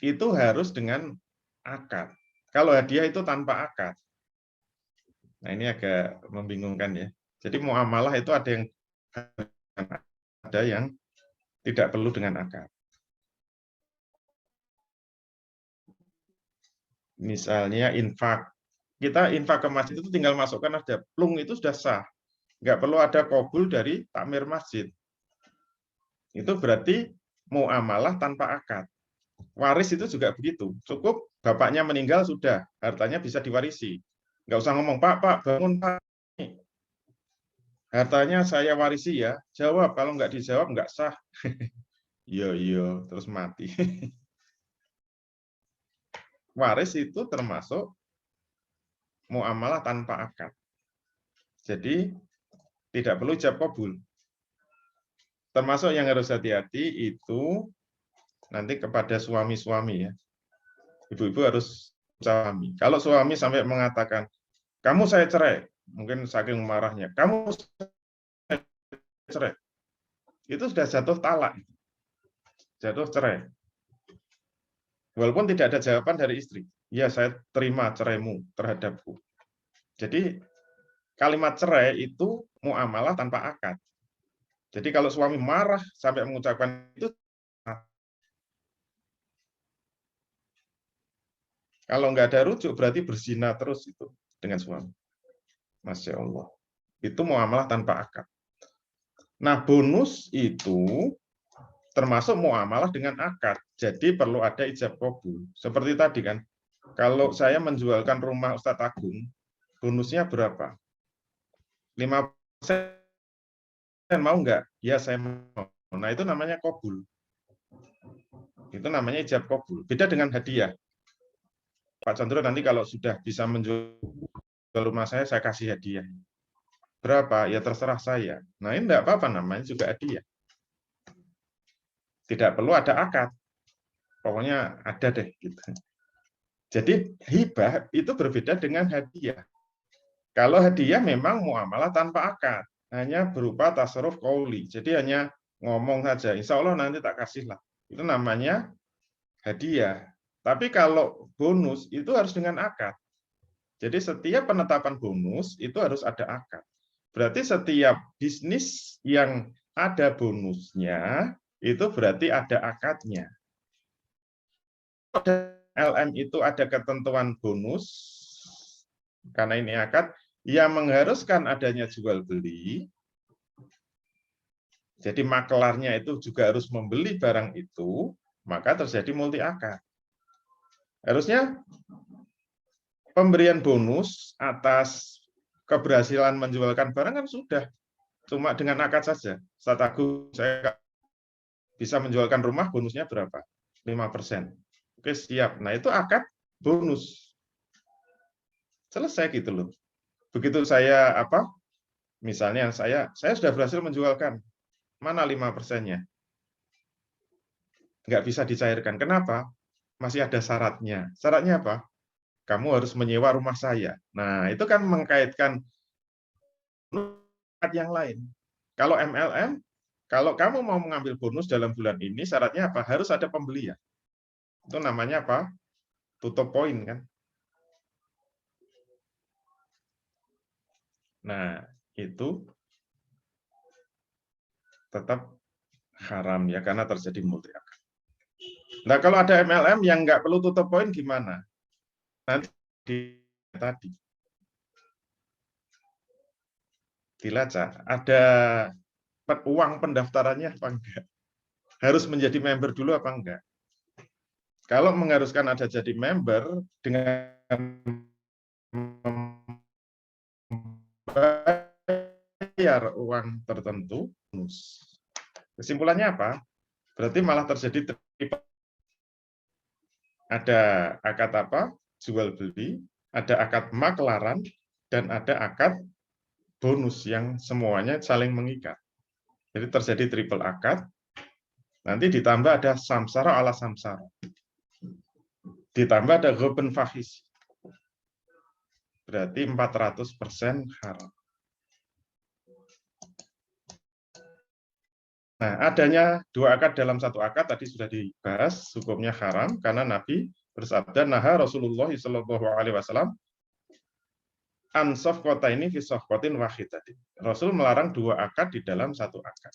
itu harus dengan akad. Kalau hadiah itu tanpa akad. Nah, ini agak membingungkan ya. Jadi muamalah itu ada yang tidak perlu dengan akad. Misalnya infak. Kita infak ke masjid itu tinggal masukkan ada plung, itu sudah sah. Nggak perlu ada qabul dari takmir masjid. Itu berarti muamalah tanpa akad. Waris itu juga begitu. Cukup bapaknya meninggal sudah, hartanya bisa diwarisi. Nggak usah ngomong, Pak, bangun, Pak. Hartanya saya warisi ya. Jawab, kalau nggak dijawab nggak sah. Iya, terus mati. Waris itu termasuk muamalah tanpa akad. Jadi tidak perlu ijab qabul. Termasuk yang harus hati-hati itu nanti kepada suami-suami ya. Ibu-ibu harus suami. Kalau suami sampai mengatakan, kamu saya cerai, mungkin saking marahnya, kamu saya cerai, itu sudah jatuh talak, jatuh cerai. Walaupun tidak ada jawaban dari istri, ya saya terima ceraimu terhadapku. Jadi kalimat cerai itu muamalah tanpa akad. Jadi kalau suami marah sampai mengucapkan itu, kalau nggak ada rujuk berarti berzina terus itu dengan suami. Masya Allah. Itu muamalah tanpa akad. Nah, bonus itu termasuk muamalah dengan akad. Jadi perlu ada ijab qabul. Seperti tadi kan, kalau saya menjualkan rumah Ustadz Agung, bonusnya berapa? 5% mau nggak? Ya, saya mau. Nah, itu namanya qabul. Itu namanya ijab kabul. Beda dengan hadiah. Pak Chandra nanti kalau sudah bisa menjual rumah saya kasih hadiah. Berapa? Ya terserah saya. Nah ini enggak apa-apa, namanya juga hadiah. Tidak perlu ada akad. Pokoknya ada deh. Gitu. Jadi hibah itu berbeda dengan hadiah. Kalau hadiah memang muamalah tanpa akad. Hanya berupa tasarruf qauli. Jadi hanya ngomong saja. Insya Allah nanti tak kasih lah. Itu namanya hadiah. Tapi kalau bonus itu harus dengan akad. Jadi setiap penetapan bonus itu harus ada akad. Berarti setiap bisnis yang ada bonusnya itu berarti ada akadnya. LM itu ada ketentuan bonus karena ini akad yang mengharuskan adanya jual beli. Jadi makelarnya itu juga harus membeli barang itu, maka terjadi multi akad. Harusnya pemberian bonus atas keberhasilan menjualkan barang kan sudah, cuma dengan akad saja. Ustaz Agung, saya bisa menjualkan rumah, bonusnya berapa? 5%. Oke, siap. Nah, itu akad bonus. Selesai gitu loh. Begitu saya misalnya saya sudah berhasil menjualkan, mana 5%-nya? Nggak bisa dicairkan. Kenapa? Masih ada syaratnya. Syaratnya apa? Kamu harus menyewa rumah saya. Nah, itu kan mengkaitkan yang lain. Kalau MLM, kalau kamu mau mengambil bonus dalam bulan ini, syaratnya apa? Harus ada pembeli ya. Itu namanya apa? Tutup poin kan. Nah, itu tetap haram ya, karena terjadi multi akad. Nah, kalau ada MLM yang nggak perlu tutup poin gimana? Nanti tadi dilacak, ada uang pendaftarannya apa enggak? Harus menjadi member dulu apa enggak? Kalau mengharuskan ada jadi member dengan membayar uang tertentu, kesimpulannya apa? Berarti malah terjadi ada akad jual beli, ada akad maklaran, dan ada akad bonus yang semuanya saling mengikat. Jadi terjadi triple akad, nanti ditambah ada samsara ala samsara. Ditambah ada ghoben fahis. Berarti 400% haram. Nah, adanya dua akad dalam satu akad tadi sudah dibahas, hukumnya haram karena Nabi bersabda, "Naha Rasulullah sallallahu alaihi wasallam an safqataini fi safqatin wahidatin." Rasul melarang dua akad di dalam satu akad.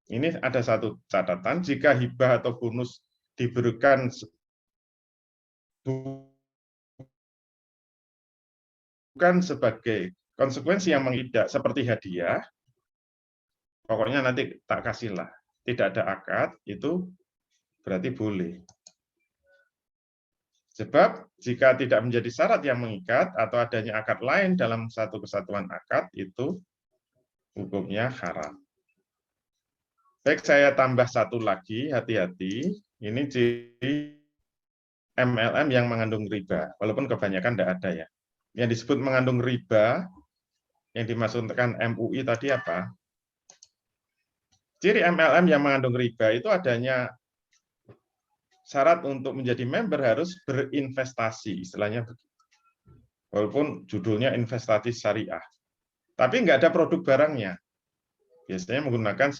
Ini ada satu catatan, jika hibah atau bonus diberikan bukan sebagai konsekuensi yang mengikat seperti hadiah, pokoknya nanti tak kasihlah, tidak ada akad, itu berarti boleh. Sebab jika tidak menjadi syarat yang mengikat atau adanya akad lain dalam satu kesatuan akad, itu hukumnya haram. Baik, saya tambah satu lagi, hati-hati. Ini ciri MLM yang mengandung riba, walaupun kebanyakan tidak ada ya. Yang disebut mengandung riba, yang dimaksudkan MUI tadi apa? Ciri MLM yang mengandung riba itu adanya syarat untuk menjadi member harus berinvestasi, istilahnya begitu. Walaupun judulnya investasi syariah. Tapi nggak ada produk barangnya. Biasanya menggunakan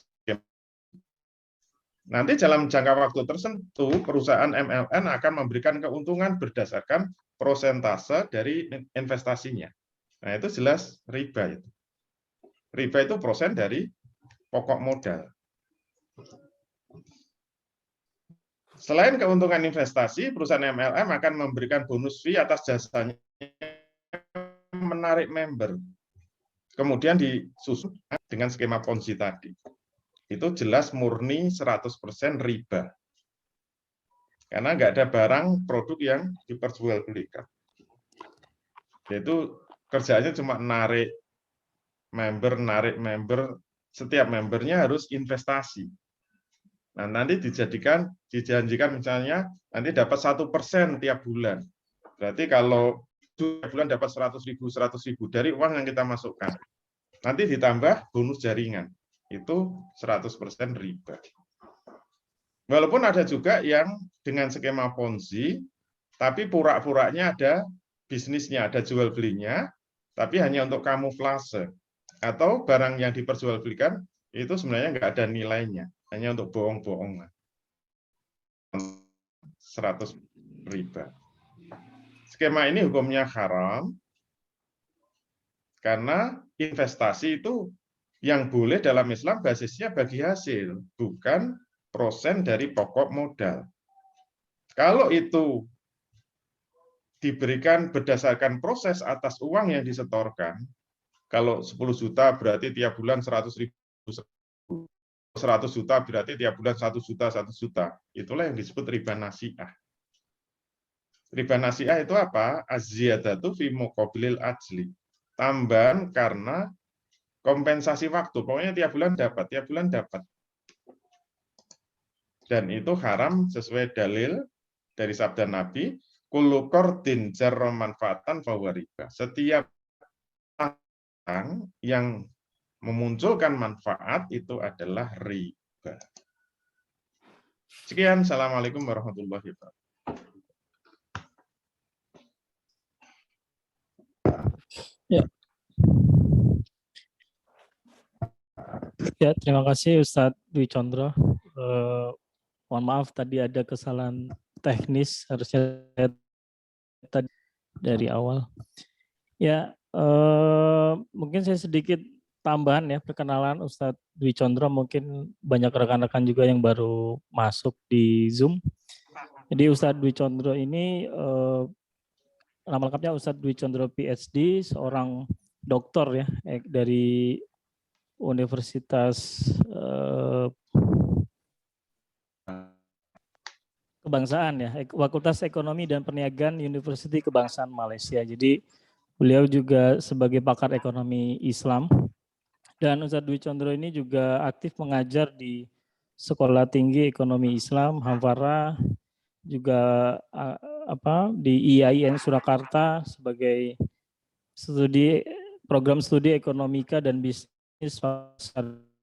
nanti dalam jangka waktu tertentu perusahaan MLM akan memberikan keuntungan berdasarkan persentase dari investasinya. Nah, itu jelas riba itu. Riba itu persen dari pokok modal. Selain keuntungan investasi, perusahaan MLM akan memberikan bonus fee atas jasanya menarik member. Kemudian disusun dengan skema Ponzi tadi. Itu jelas murni 100% riba. Karena nggak ada barang produk yang diperjualbelikan. Yaitu kerjanya cuma narik member, setiap membernya harus investasi. Nah, nanti dijanjikan misalnya nanti dapat 1% tiap bulan. Berarti kalau tiap bulan dapat 100.000 dari uang yang kita masukkan. Nanti ditambah bonus jaringan. Itu 100% riba. Walaupun ada juga yang dengan skema Ponzi, tapi pura-puranya ada bisnisnya, ada jual belinya, tapi hanya untuk kamuflase. Atau barang yang diperjualbelikan itu sebenarnya nggak ada nilainya, hanya untuk bohong-bohongan. 100 riba. Skema ini hukumnya haram karena investasi itu yang boleh dalam Islam basisnya bagi hasil, bukan persen dari pokok modal. Kalau itu diberikan berdasarkan proses atas uang yang disetorkan, kalau 10 juta berarti tiap bulan 100.000, 100 juta berarti tiap bulan 1 juta, 1 juta. Itulah yang disebut riba nasi'ah. Riba nasi'ah itu apa? Az-ziyadatu fi muqabilil ajli. Tambahan karena kompensasi waktu. Pokoknya tiap bulan dapat, tiap bulan dapat. Dan itu haram sesuai dalil dari sabda Nabi, kullu qardin jarra manfaatan fahuwa riba. Setiap yang memunculkan manfaat itu adalah riba. Sekian, Assalamualaikum warahmatullahi wabarakatuh. Ya. Ya, terima kasih Ustadz Dwi Condro. Mohon maaf tadi ada kesalahan teknis, harusnya tadi dari awal. Ya, mungkin saya sedikit tambahan ya, perkenalan Ustadz Dwi Condro, mungkin banyak rekan-rekan juga yang baru masuk di Zoom. Jadi Ustadz Dwi Condro ini nama lengkapnya Ustadz Dwi Condro PhD, seorang doktor ya dari Universitas Kebangsaan ya, Fakultas Ekonomi dan Perniagaan University Kebangsaan Malaysia. Jadi beliau juga sebagai pakar ekonomi Islam. Dan Ustadz Dwi Condro ini juga aktif mengajar di Sekolah Tinggi Ekonomi Islam Hamfara, juga di IAIN Surakarta sebagai program studi ekonomika dan bisnis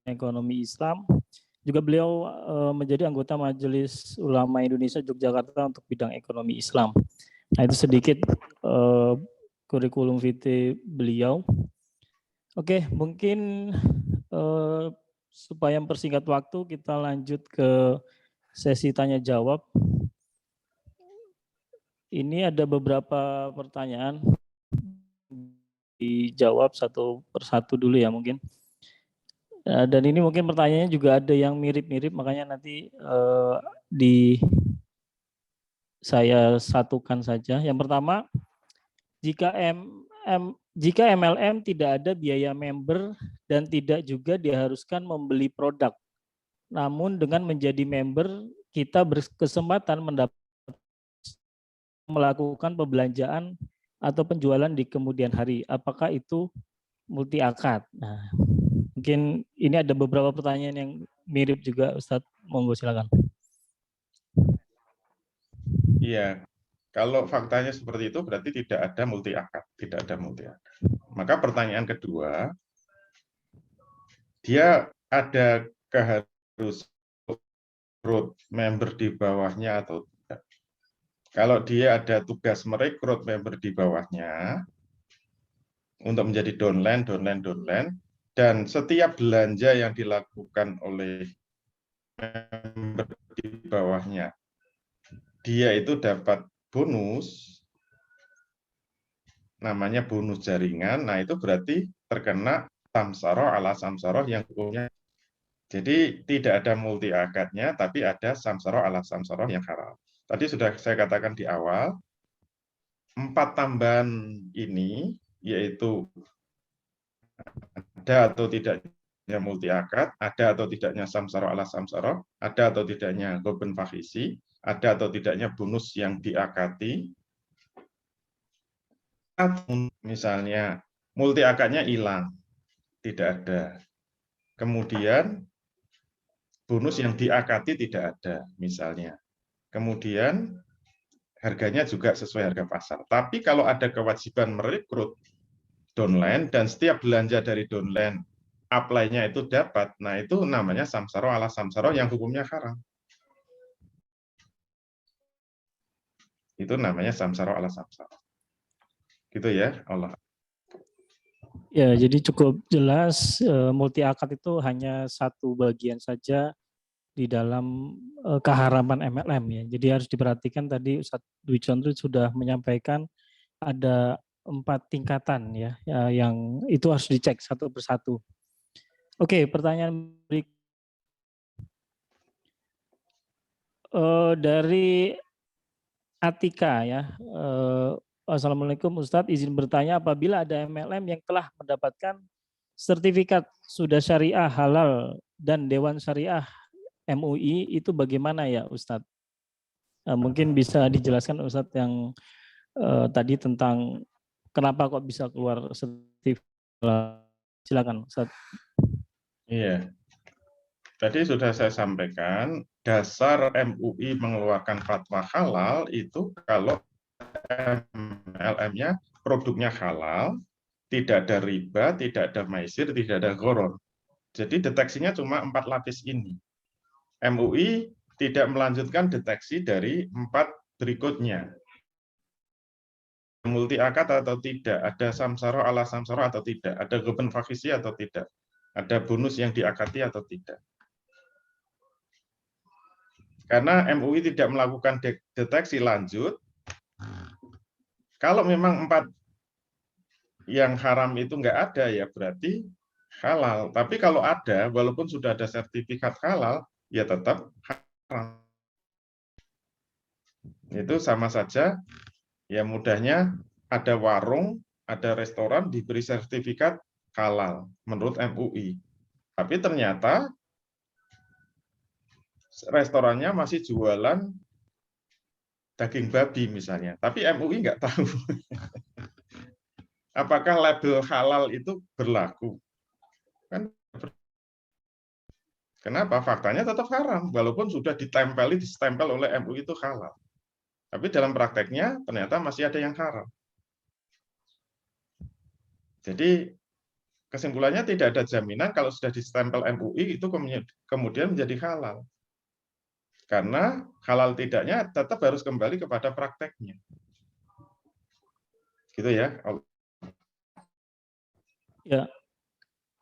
ekonomi Islam. Juga beliau menjadi anggota Majelis Ulama Indonesia Yogyakarta untuk bidang ekonomi Islam. Nah, itu sedikit kurikulum vitae beliau. Oke, mungkin supaya mempersingkat waktu, kita lanjut ke sesi tanya jawab. Ini ada beberapa pertanyaan, dijawab satu persatu dulu ya mungkin. Dan ini mungkin pertanyaannya juga ada yang mirip-mirip, makanya nanti saya satukan saja. Yang pertama, jika MLM tidak ada biaya member dan tidak juga diharuskan membeli produk, namun dengan menjadi member kita berkesempatan melakukan pembelanjaan atau penjualan di kemudian hari. Apakah itu multi akad? Nah, mungkin ini ada beberapa pertanyaan yang mirip juga, Ustadz. Monggo silakan. Iya, kalau faktanya seperti itu berarti tidak ada multi akad, tidak ada multi akad. Maka pertanyaan kedua, dia ada keharusan member di bawahnya atau tidak. Kalau dia ada tugas merekrut member di bawahnya untuk menjadi downline, dan setiap belanja yang dilakukan oleh member di bawahnya, dia itu dapat bonus, namanya bonus jaringan. Nah, itu berarti terkena samsaroh ala samsaroh yang hukumnya. Jadi tidak ada multi akadnya, tapi ada samsaroh ala samsaroh yang haram. Tadi sudah saya katakan di awal, 4 tambahan ini, yaitu ada atau tidaknya multi akad, ada atau tidaknya samsaroh ala samsaroh, ada atau tidaknya goben fahisi, ada atau tidaknya bonus yang diakati, misalnya multi akadnya hilang, tidak ada. Kemudian bonus yang diakati tidak ada, misalnya. Kemudian harganya juga sesuai harga pasar. Tapi kalau ada kewajiban merekrut downline dan setiap belanja dari downline apply-nya itu dapat, nah itu namanya samsara ala samsara yang hukumnya haram. Itu namanya samsara ala samsara. Gitu ya, Allah. Ya, jadi cukup jelas multi akad itu hanya satu bagian saja di dalam keharaman MLM ya. Jadi harus diperhatikan tadi Ustadz Dwi Condro sudah menyampaikan ada 4 tingkatan ya, yang itu harus dicek satu persatu. Oke, pertanyaan berikutnya dari Atika ya. Assalamualaikum Ustadz, izin bertanya apabila ada MLM yang telah mendapatkan sertifikat sudah syariah halal dan Dewan Syariah MUI itu bagaimana ya Ustadz? Mungkin bisa dijelaskan Ustadz yang tadi tentang kenapa kok bisa keluar sertifikat. Silakan Ustadz. Iya. Tadi sudah saya sampaikan, dasar MUI mengeluarkan fatwa halal itu kalau MLM-nya produknya halal, tidak ada riba, tidak ada maisir, tidak ada gharar. Jadi deteksinya cuma 4 lapis ini. MUI tidak melanjutkan deteksi dari 4 berikutnya. Multi akad atau tidak, ada samsara ala samsara atau tidak, ada ghaban fakisi atau tidak, ada bonus yang diakati atau tidak. Karena MUI tidak melakukan deteksi lanjut, kalau memang 4 yang haram itu nggak ada, ya berarti halal. Tapi kalau ada, walaupun sudah ada sertifikat halal, ya tetap haram. Itu sama saja, ya mudahnya ada warung, ada restoran diberi sertifikat halal menurut MUI. Tapi ternyata restorannya masih jualan daging babi misalnya, tapi MUI nggak tahu apakah label halal itu berlaku. Kan kenapa? Faktanya tetap haram, walaupun sudah ditempel oleh MUI itu halal. Tapi dalam prakteknya ternyata masih ada yang haram. Jadi kesimpulannya tidak ada jaminan kalau sudah ditempel MUI itu kemudian menjadi halal. Karena halal tidaknya tetap harus kembali kepada prakteknya. Gitu ya. Ya,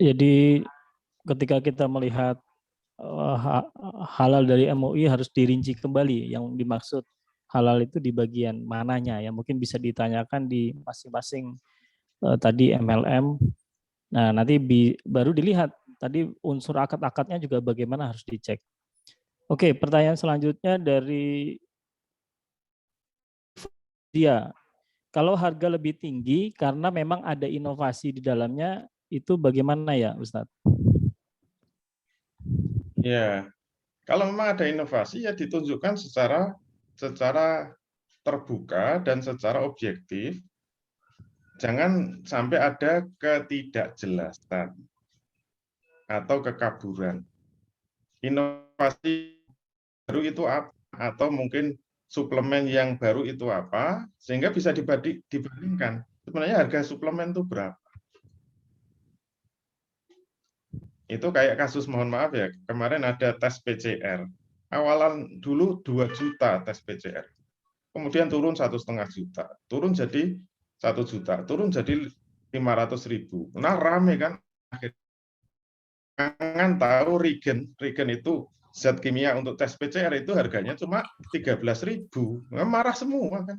jadi ketika kita melihat halal dari MUI harus dirinci kembali yang dimaksud halal itu di bagian mananya ya, mungkin bisa ditanyakan di masing-masing tadi MLM. Nah, nanti baru dilihat tadi unsur akad-akadnya juga bagaimana harus dicek. Oke, pertanyaan selanjutnya dari dia. Kalau harga lebih tinggi karena memang ada inovasi di dalamnya, itu bagaimana ya, Ustadz? Ya, kalau memang ada inovasi ya ditunjukkan secara terbuka dan secara objektif. Jangan sampai ada ketidakjelasan atau kekaburan. Inovasi baru itu apa? Atau mungkin suplemen yang baru itu apa? Sehingga bisa dibandingkan. Sebenarnya harga suplemen itu berapa? Itu kayak kasus, mohon maaf ya, kemarin ada tes PCR. Awalan dulu 2 juta tes PCR. Kemudian turun 1,5 juta. Turun jadi 1 juta. Turun jadi 500.000. Nah, rame kan? Jangan tahu regen itu zat kimia untuk tes PCR itu harganya cuma 13.000. Nah, marah semua kan.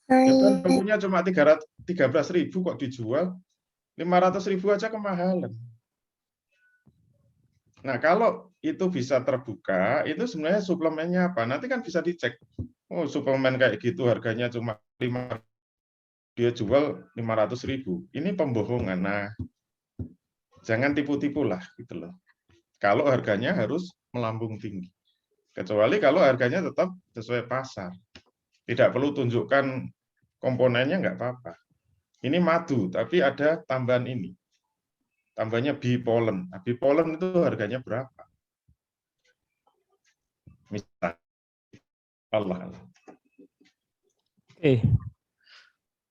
Ya kan bumbunya cuma 13.000 kok dijual 500.000 aja kemahalan. Nah, kalau itu bisa terbuka, itu sebenarnya suplemennya apa? Nanti kan bisa dicek. Oh, suplemen kayak gitu harganya cuma 5, dia jual 500.000. Ini pembohongan. Nah, jangan tipu-tipu lah gitu loh. Kalau harganya harus melambung tinggi. Kecuali kalau harganya tetap sesuai pasar. Tidak perlu tunjukkan komponennya, nggak apa-apa. Ini madu, tapi ada tambahan ini. tambahnya bipolen. Nah, bipolen itu harganya berapa? Misalnya, Allah. Oke,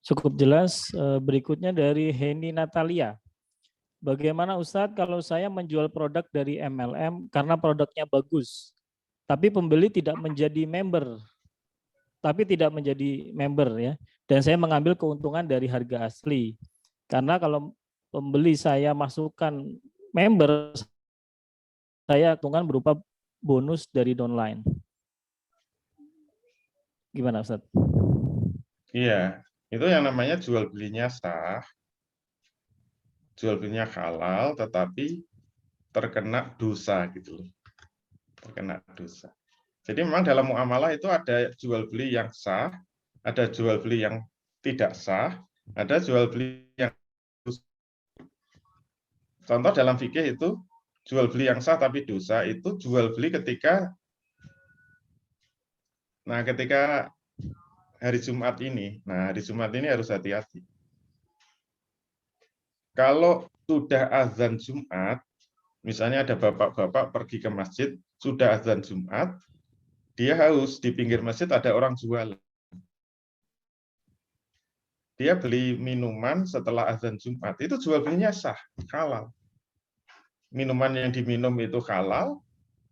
cukup jelas. Berikutnya dari Heni Natalia. Bagaimana Ustadz kalau saya menjual produk dari MLM karena produknya bagus, tapi pembeli tidak menjadi member, ya, dan saya mengambil keuntungan dari harga asli. Karena kalau pembeli saya masukkan member, saya keuntungan berupa bonus dari downline. Gimana Ustadz? Iya, itu yang namanya jual belinya sah, jual belinya halal, tetapi terkena dosa gitu loh. Terkena dosa. Jadi memang dalam muamalah itu ada jual beli yang sah, ada jual beli yang tidak sah, ada jual beli yang dosa. Contoh dalam fikih itu jual beli yang sah tapi dosa itu jual beli ketika hari Jumat ini. Nah, hari Jumat ini harus hati-hati. Kalau sudah azan Jumat, misalnya ada bapak-bapak pergi ke masjid, sudah azan Jumat, dia haus, di pinggir masjid ada orang jual. Dia beli minuman setelah azan Jumat, itu jual belinya sah, halal. Minuman yang diminum itu halal,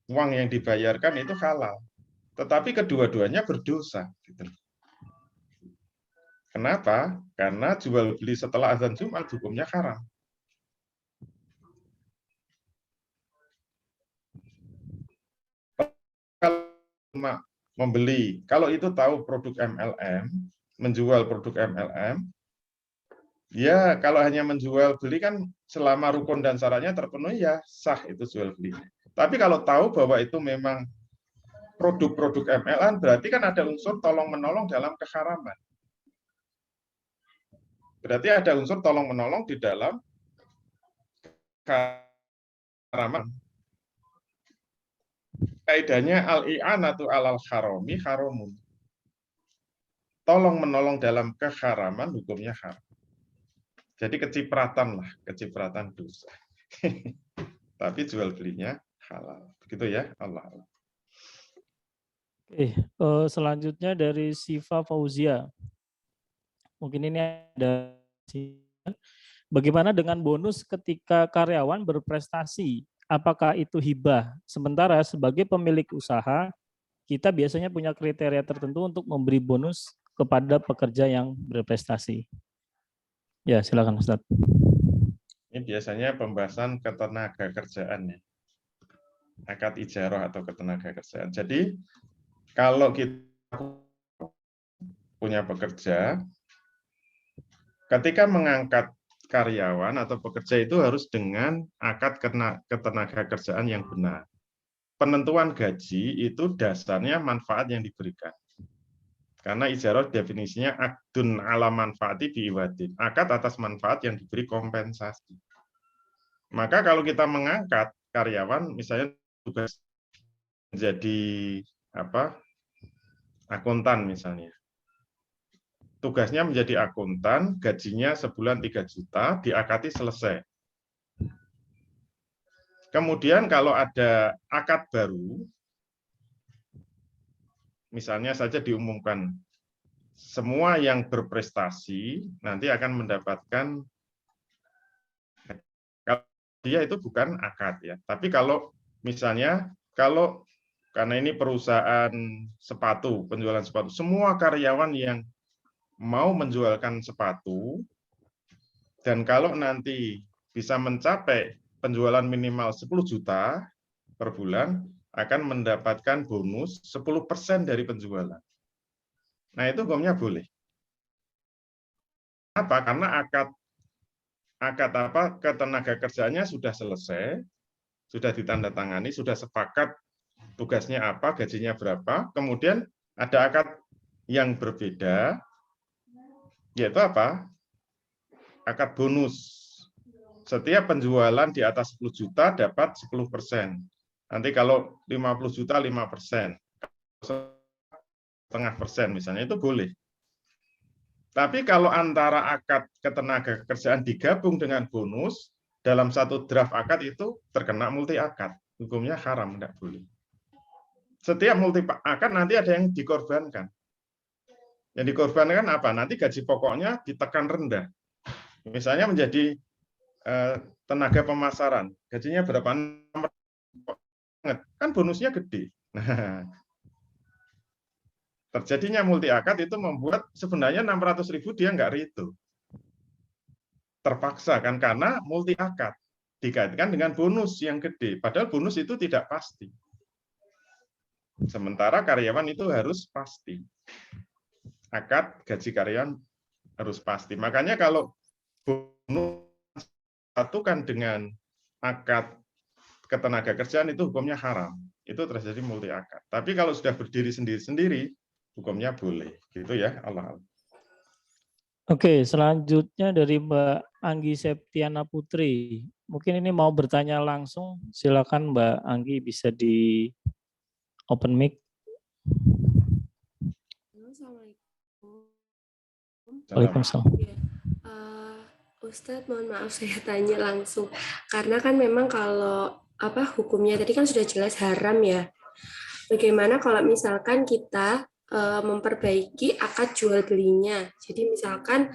uang yang dibayarkan itu halal. Tetapi kedua-duanya berdosa. Kenapa? Karena jual beli setelah azan Jumat hukumnya haram. Kalau membeli, kalau itu tahu produk MLM, menjual produk MLM, ya kalau hanya menjual beli kan selama rukun dan syaratnya terpenuhi ya sah itu jual beli. Tapi kalau tahu bahwa itu memang produk-produk MLM berarti kan ada unsur tolong-menolong dalam keharaman. Berarti ada unsur tolong-menolong di dalam keharaman. Kaidahnya al-i'anatu alal harami haramun. Tolong-menolong dalam keharaman hukumnya haram. Jadi kecipratan lah, kecipratan dosa. Tapi jual belinya halal. Begitu ya, Allah. Oke, selanjutnya dari Siva Fauzia. Mungkin ini ada bagaimana dengan bonus ketika karyawan berprestasi? Apakah itu hibah? Sementara sebagai pemilik usaha, kita biasanya punya kriteria tertentu untuk memberi bonus kepada pekerja yang berprestasi. Ya, silakan Ustaz. Ini biasanya pembahasan ketenaga kerjaan ya. Akad ijarah atau ketenaga kerjaan. Jadi kalau kita punya pekerja, ketika mengangkat karyawan atau pekerja itu harus dengan akad ketenaga kerjaan yang benar. Penentuan gaji itu dasarnya manfaat yang diberikan. Karena ijarah definisinya akdun ala manfaati biiwadin. Akad atas manfaat yang diberi kompensasi. Maka kalau kita mengangkat karyawan, misalnya tugas menjadi akuntan misalnya. Tugasnya menjadi akuntan, gajinya sebulan 3 juta, diakati selesai. Kemudian kalau ada akad baru, misalnya saja diumumkan, semua yang berprestasi nanti akan mendapatkan, kalau dia itu bukan akad ya, tapi kalau misalnya, karena ini perusahaan sepatu, penjualan sepatu, semua karyawan yang mau menjualkan sepatu, dan kalau nanti bisa mencapai penjualan minimal 10 juta per bulan, akan mendapatkan bonus 10% dari penjualan. Nah, itu hukumnya boleh. Apa? Karena akad ketenaga kerjaannya sudah selesai, sudah ditandatangani, sudah sepakat tugasnya apa, gajinya berapa, kemudian ada akad yang berbeda, yaitu apa? Akad bonus. Setiap penjualan di atas 10 juta dapat 10%. Nanti kalau 50 juta 5%. Setengah persen misalnya, itu boleh. Tapi kalau antara akad ketenaga kerjaan digabung dengan bonus, dalam satu draft akad itu terkena multi akad, hukumnya haram, tidak boleh. Setiap multi akad nanti ada yang dikorbankan. Yang dikorbankan apa? Nanti gaji pokoknya ditekan rendah. Misalnya menjadi tenaga pemasaran, gajinya berapa? Kan bonusnya gede. Nah, terjadinya multi akad itu membuat sebenarnya 600.000 dia nggak redo. Terpaksa kan karena multi akad dikaitkan dengan bonus yang gede. Padahal bonus itu tidak pasti. Sementara karyawan itu harus pasti. Akad gaji karyawan harus pasti. Makanya kalau bonus disatukan dengan akad ketenaga kerjaan itu hukumnya haram. Itu terjadi multi akad. Tapi kalau sudah berdiri sendiri-sendiri, hukumnya boleh. Gitu ya, Allah. Oke, selanjutnya dari Mbak Anggi Septiana Putri. Mungkin ini mau bertanya langsung. Silakan Mbak Anggi, bisa di open mic. Assalamualaikum. Waalaikumsalam. Ya. Ustadz, mohon maaf saya tanya langsung. Karena kan memang kalau hukumnya tadi kan sudah jelas haram ya. Bagaimana kalau misalkan kita memperbaiki akad jual belinya? Jadi misalkan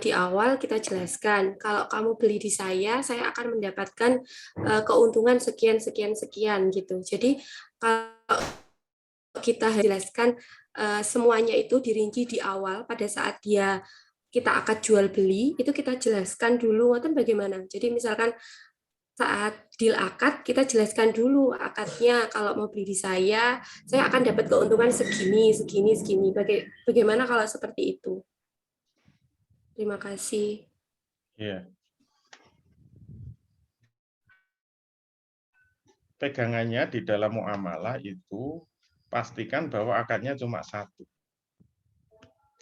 di awal kita jelaskan, kalau kamu beli di saya akan mendapatkan keuntungan sekian gitu. Jadi kalau kita jelaskan semuanya itu dirinci di awal pada saat kita akad jual beli, itu kita jelaskan dulu atau bagaimana. Jadi misalkan saat deal akad, kita jelaskan dulu akadnya, kalau mau beli di saya akan dapat keuntungan segini. Bagaimana kalau seperti itu? Terima kasih. Iya. Pegangannya di dalam muamalah itu pastikan bahwa akadnya cuma satu.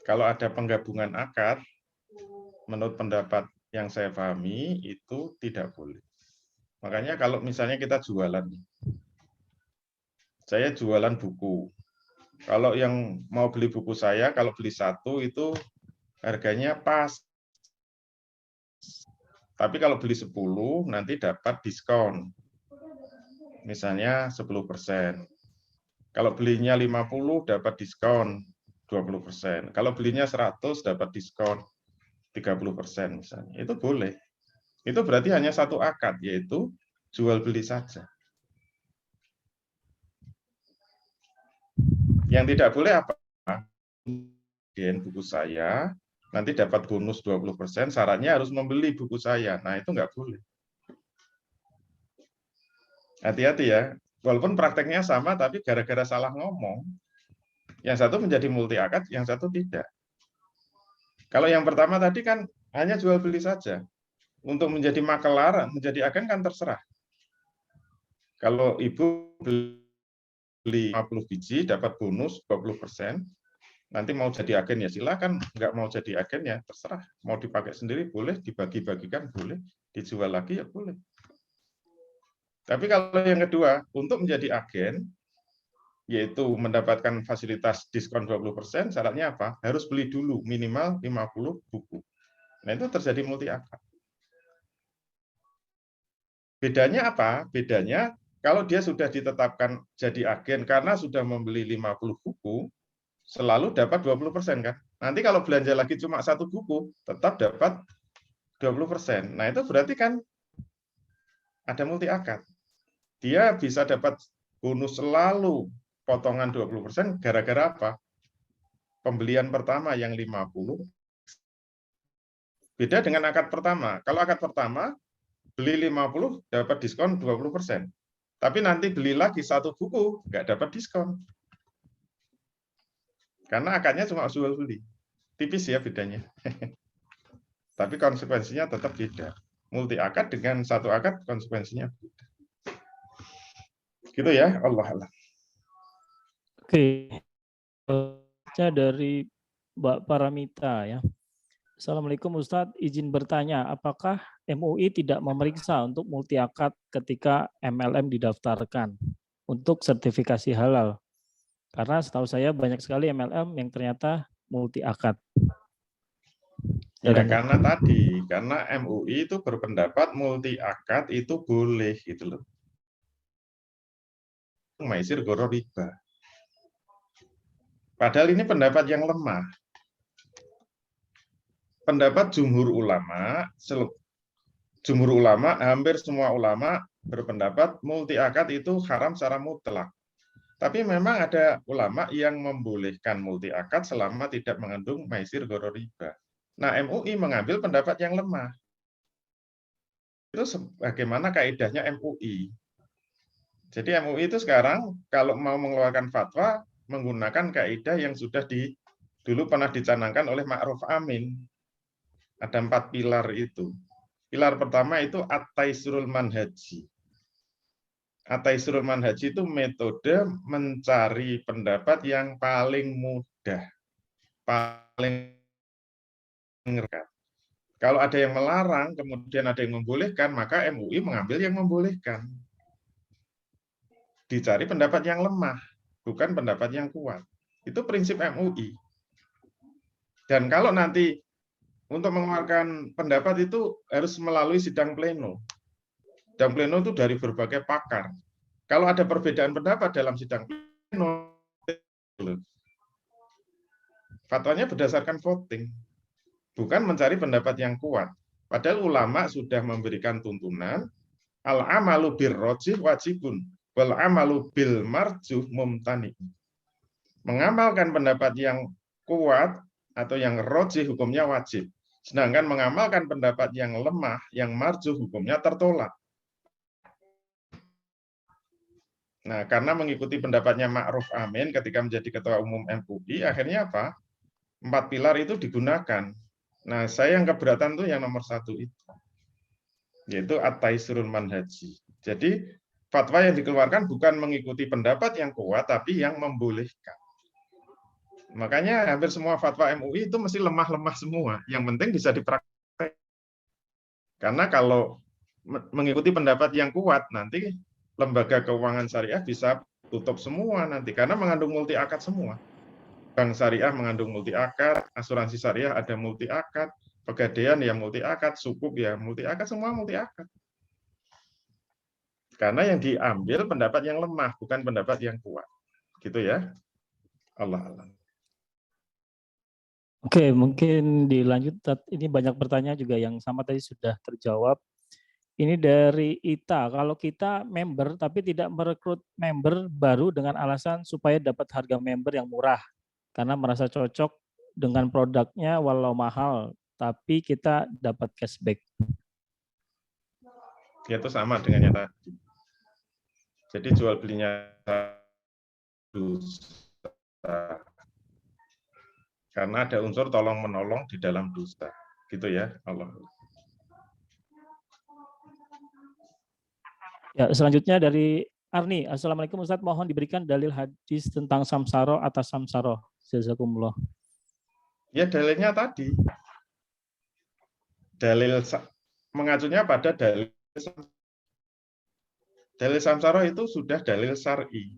Kalau ada penggabungan akad, menurut pendapat yang saya pahami itu tidak boleh. Makanya kalau misalnya kita jualan, saya jualan buku. Kalau yang mau beli buku saya, kalau beli satu itu harganya pas. Tapi kalau beli 10 nanti dapat diskon. Misalnya 10%. Kalau belinya 50 dapat diskon 20%. Kalau belinya 100 dapat diskon 30% misalnya. Itu boleh. Itu berarti hanya satu akad, yaitu jual beli saja. Yang tidak boleh apa? Buku saya nanti dapat bonus 20%, syaratnya harus membeli buku saya. Nah, itu nggak boleh. Hati-hati ya. Walaupun prakteknya sama, tapi gara-gara salah ngomong, yang satu menjadi multi akad, yang satu tidak. Kalau yang pertama tadi kan hanya jual beli saja. Untuk menjadi makelar, menjadi agen kan terserah. Kalau ibu beli 50 biji, dapat bonus 20%, nanti mau jadi agen ya silakan, nggak mau jadi agen ya terserah. Mau dipakai sendiri boleh, dibagi-bagikan boleh, dijual lagi ya boleh. Tapi kalau yang kedua, untuk menjadi agen, yaitu mendapatkan fasilitas diskon 20%, syaratnya apa? Harus beli dulu minimal 50 buku. Nah, itu terjadi multi akad. Bedanya apa? Bedanya kalau dia sudah ditetapkan jadi agen karena sudah membeli 50 buku, selalu dapat 20% kan? Nanti kalau belanja lagi cuma satu buku, tetap dapat 20%. Nah, itu berarti kan ada multi akad. Dia bisa dapat bonus selalu potongan 20% gara-gara apa? Pembelian pertama yang 50 beda dengan akad pertama. Kalau akad pertama beli 50 dapat diskon 20%. Tapi nanti beli lagi satu buku nggak dapat diskon. Karena akadnya cuma jual beli. Tipis ya bedanya. Tapi konsekuensinya tetap beda. Multi akad dengan satu akad konsekuensinya beda. Gitu ya, Allah. Oke, dari Mbak Paramita ya. Assalamualaikum Ustadz, izin bertanya, apakah MUI tidak memeriksa untuk multi akad ketika MLM didaftarkan untuk sertifikasi halal? Karena setahu saya banyak sekali MLM yang ternyata multi akad. Ya, Silakan, ya. karena MUI itu berpendapat multi akad itu boleh gitu loh. Maisir goro riba. Padahal ini pendapat yang lemah. Pendapat jumhur ulama, hampir semua ulama berpendapat multi akad itu haram secara mutlak. Tapi memang ada ulama yang membolehkan multi akad selama tidak mengandung maisir goro riba. Nah, MUI mengambil pendapat yang lemah. Itu bagaimana kaidahnya MUI. Jadi MUI itu sekarang kalau mau mengeluarkan fatwa menggunakan kaidah yang sudah dulu pernah dicanangkan oleh Ma'ruf Amin. Ada 4 pilar itu. Pilar pertama itu at-taisrul manhaji. At-taisrul manhaji itu metode mencari pendapat yang paling mudah, paling mengerti. Kalau ada yang melarang, kemudian ada yang membolehkan, maka MUI mengambil yang membolehkan. Dicari pendapat yang lemah, bukan pendapat yang kuat. Itu prinsip MUI. Dan kalau nanti untuk mengeluarkan pendapat itu harus melalui sidang pleno. Sidang pleno itu dari berbagai pakar. Kalau ada perbedaan pendapat dalam sidang pleno, fatwanya berdasarkan voting, bukan mencari pendapat yang kuat. Padahal ulama sudah memberikan tuntunan, al-amalu birrojih wajibun, wal amalu bil marjuh mumtani. Mengamalkan pendapat yang kuat atau yang rojih hukumnya wajib. Sedangkan mengamalkan pendapat yang lemah, yang marjuh hukumnya tertolak. Nah, karena mengikuti pendapatnya Ma'ruf Amin ketika menjadi Ketua Umum MUI, akhirnya apa? 4 pilar itu digunakan. Nah, saya yang keberatan tuh yang nomor 1 itu, yaitu at-taisrul manhaji. Jadi, fatwa yang dikeluarkan bukan mengikuti pendapat yang kuat, tapi yang membolehkan. Makanya hampir semua fatwa MUI itu mesti lemah-lemah semua. Yang penting bisa dipraktek. Karena kalau mengikuti pendapat yang kuat, nanti lembaga keuangan syariah bisa tutup semua nanti. Karena mengandung multi akad semua. Bank syariah mengandung multi akad, asuransi syariah ada multi akad, pegadaian yang multi akad, sukuk ya multi akad, semua multi akad. Karena yang diambil pendapat yang lemah, bukan pendapat yang kuat. Gitu ya. Allah. Oke, mungkin dilanjut. Ini banyak pertanyaan juga yang sama tadi sudah terjawab. Ini dari Ita, kalau kita member tapi tidak merekrut member baru dengan alasan supaya dapat harga member yang murah, karena merasa cocok dengan produknya walau mahal, tapi kita dapat cashback. Ya, itu sama dengan yang tadi. Jadi jual belinya dosa. Karena ada unsur tolong-menolong di dalam dosa. Gitu ya, Allah. Ya, selanjutnya dari Arni. Assalamualaikum Ustadz, mohon diberikan dalil hadis tentang samsaro atas samsaro. Jazakumullah. Ya, dalilnya tadi. Dalil mengacunya pada dalil samsara itu sudah dalil syar'i.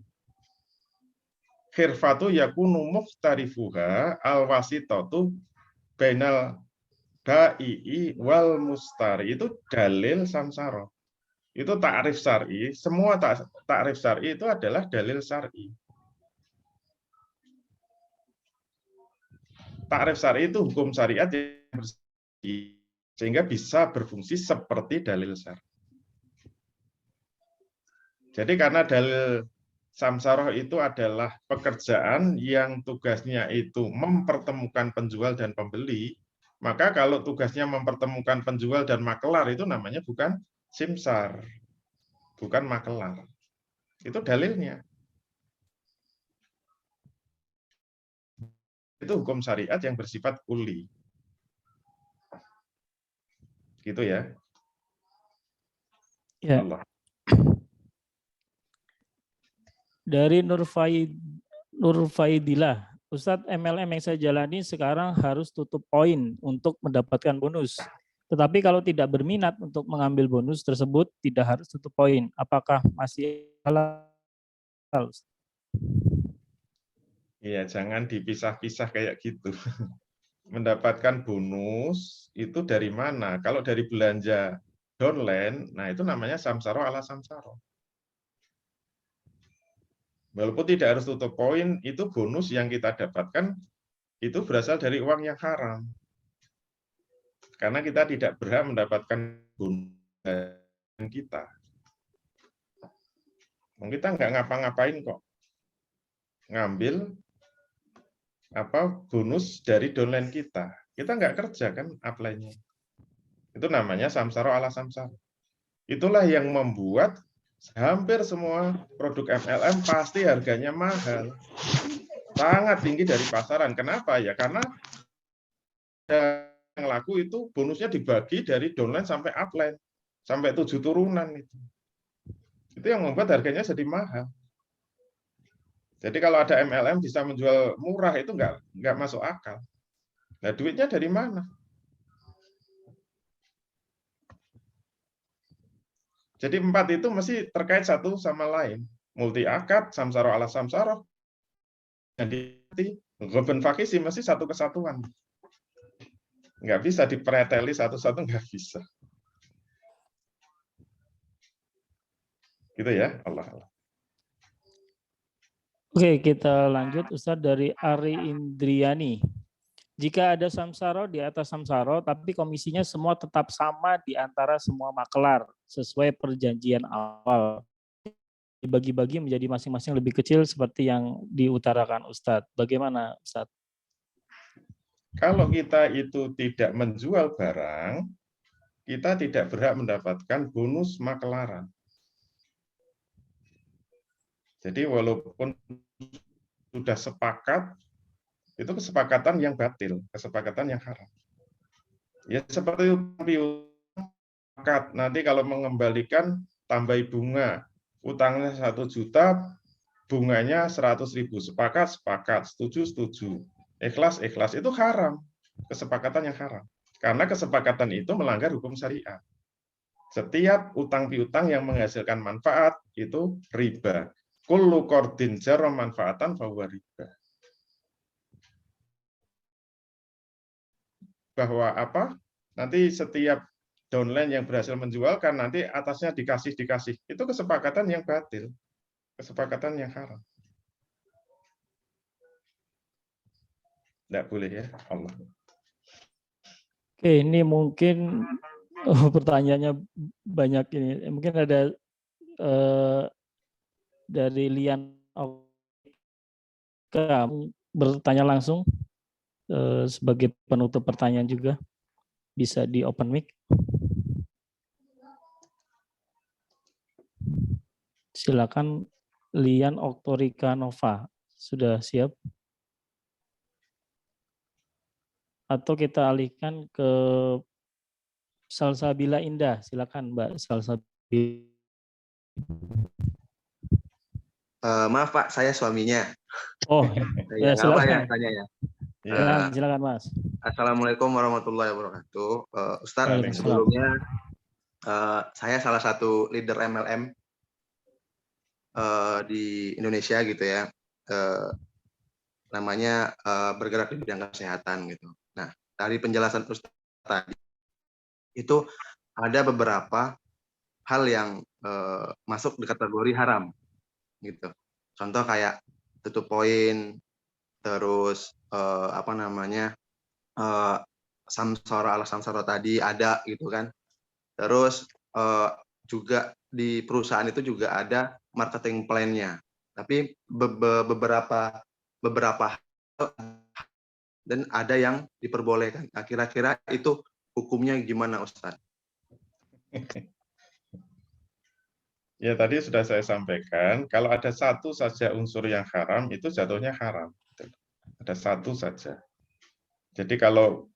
Khirfatu yakunu muhtarifuha al-wasitatu bainal ba'i wal mustari. Itu dalil samsara. Itu ta'rif syar'i, semua ta'rif syar'i itu adalah dalil syar'i. Ta'rif syar'i itu hukum syariat yang bersih, sehingga bisa berfungsi seperti dalil syar'i. Jadi karena dalil samsaroh itu adalah pekerjaan yang tugasnya itu mempertemukan penjual dan pembeli, maka kalau tugasnya mempertemukan penjual dan makelar itu namanya bukan simsar, bukan makelar. Itu dalilnya. Itu hukum syariat yang bersifat kuli. Gitu ya. Ya. Allah. Dari Nurfaidilah, Ustadz, MLM yang saya jalani sekarang harus tutup poin untuk mendapatkan bonus. Tetapi kalau tidak berminat untuk mengambil bonus tersebut, tidak harus tutup poin. Apakah masih halal? Iya, jangan dipisah-pisah kayak gitu. mendapatkan bonus itu dari mana? Kalau dari belanja downline, nah itu namanya samsara ala samsara. Walaupun tidak harus tutup poin, itu bonus yang kita dapatkan itu berasal dari uang yang haram. Karena kita tidak berhak mendapatkan bonus kita. Kita nggak ngapa-ngapain kok. Ngambil bonus dari downline kita. Kita nggak kerja kan apply-nya. Itu namanya samsara ala samsara. Itulah yang membuat hampir semua produk MLM pasti harganya mahal. Sangat tinggi dari pasaran. Kenapa? Ya karena yang laku itu bonusnya dibagi dari downline sampai upline. Sampai 7 turunan itu. Itu yang membuat harganya jadi mahal. Jadi kalau ada MLM bisa menjual murah itu nggak masuk akal. Nah, duitnya dari mana? Jadi 4 itu mesti terkait satu sama lain. Multi akad, samsara ala samsara. Jadi Goben Fakisi mesti satu kesatuan. Nggak bisa dipreteli satu-satu, nggak bisa. Gitu ya, Allah. Oke, kita lanjut Ustadz dari Ari Indriani. Jika ada samsara di atas samsara, tapi komisinya semua tetap sama di antara semua makelar, sesuai perjanjian awal. Dibagi-bagi menjadi masing-masing lebih kecil seperti yang diutarakan Ustadz. Bagaimana Ustadz? Kalau kita itu tidak menjual barang, kita tidak berhak mendapatkan bonus makelaran. Jadi walaupun sudah sepakat, itu kesepakatan yang batil, kesepakatan yang haram. Ya seperti nanti kalau mengembalikan tambahi bunga, utangnya 1 juta, bunganya 100.000, sepakat, setuju, ikhlas, itu haram, kesepakatan yang haram. Karena kesepakatan itu melanggar hukum syariat. Setiap utang piutang yang menghasilkan manfaat itu riba. Kullu qardin jarra manfaatan fahuwa riba. Bahwa nanti setiap downline yang berhasil menjual kan nanti atasnya dikasih. Itu kesepakatan yang batil. Kesepakatan yang haram. Tidak boleh ya, Allah. Oke, ini mungkin pertanyaannya banyak ini. Mungkin ada dari Lian bertanya langsung sebagai penutup pertanyaan juga. Bisa di open mic. Silakan Lian Oktorika Nova. Sudah siap? Atau kita alihkan ke Salsabila Indah. Silakan Mbak Salsabila. Maaf Pak, saya suaminya. Oh, ya silakan. Tanya ya. Silakan Mas. Assalamualaikum warahmatullahi wabarakatuh. Ustadz, sebelumnya saya salah satu leader MLM di Indonesia gitu ya. Namanya bergerak di bidang kesehatan gitu. Nah, dari penjelasan Ustadz tadi itu ada beberapa hal yang masuk di kategori haram gitu. Contoh kayak tutup poin, terus samsara ala samsara tadi ada gitu kan. Terus juga di perusahaan itu juga ada marketing plan-nya. Tapi beberapa dan ada yang diperbolehkan. Nah, kira-kira itu hukumnya gimana Ustadz? Ya tadi sudah saya sampaikan, kalau ada satu saja unsur yang haram, itu jatuhnya haram. Ada satu saja. Jadi kalau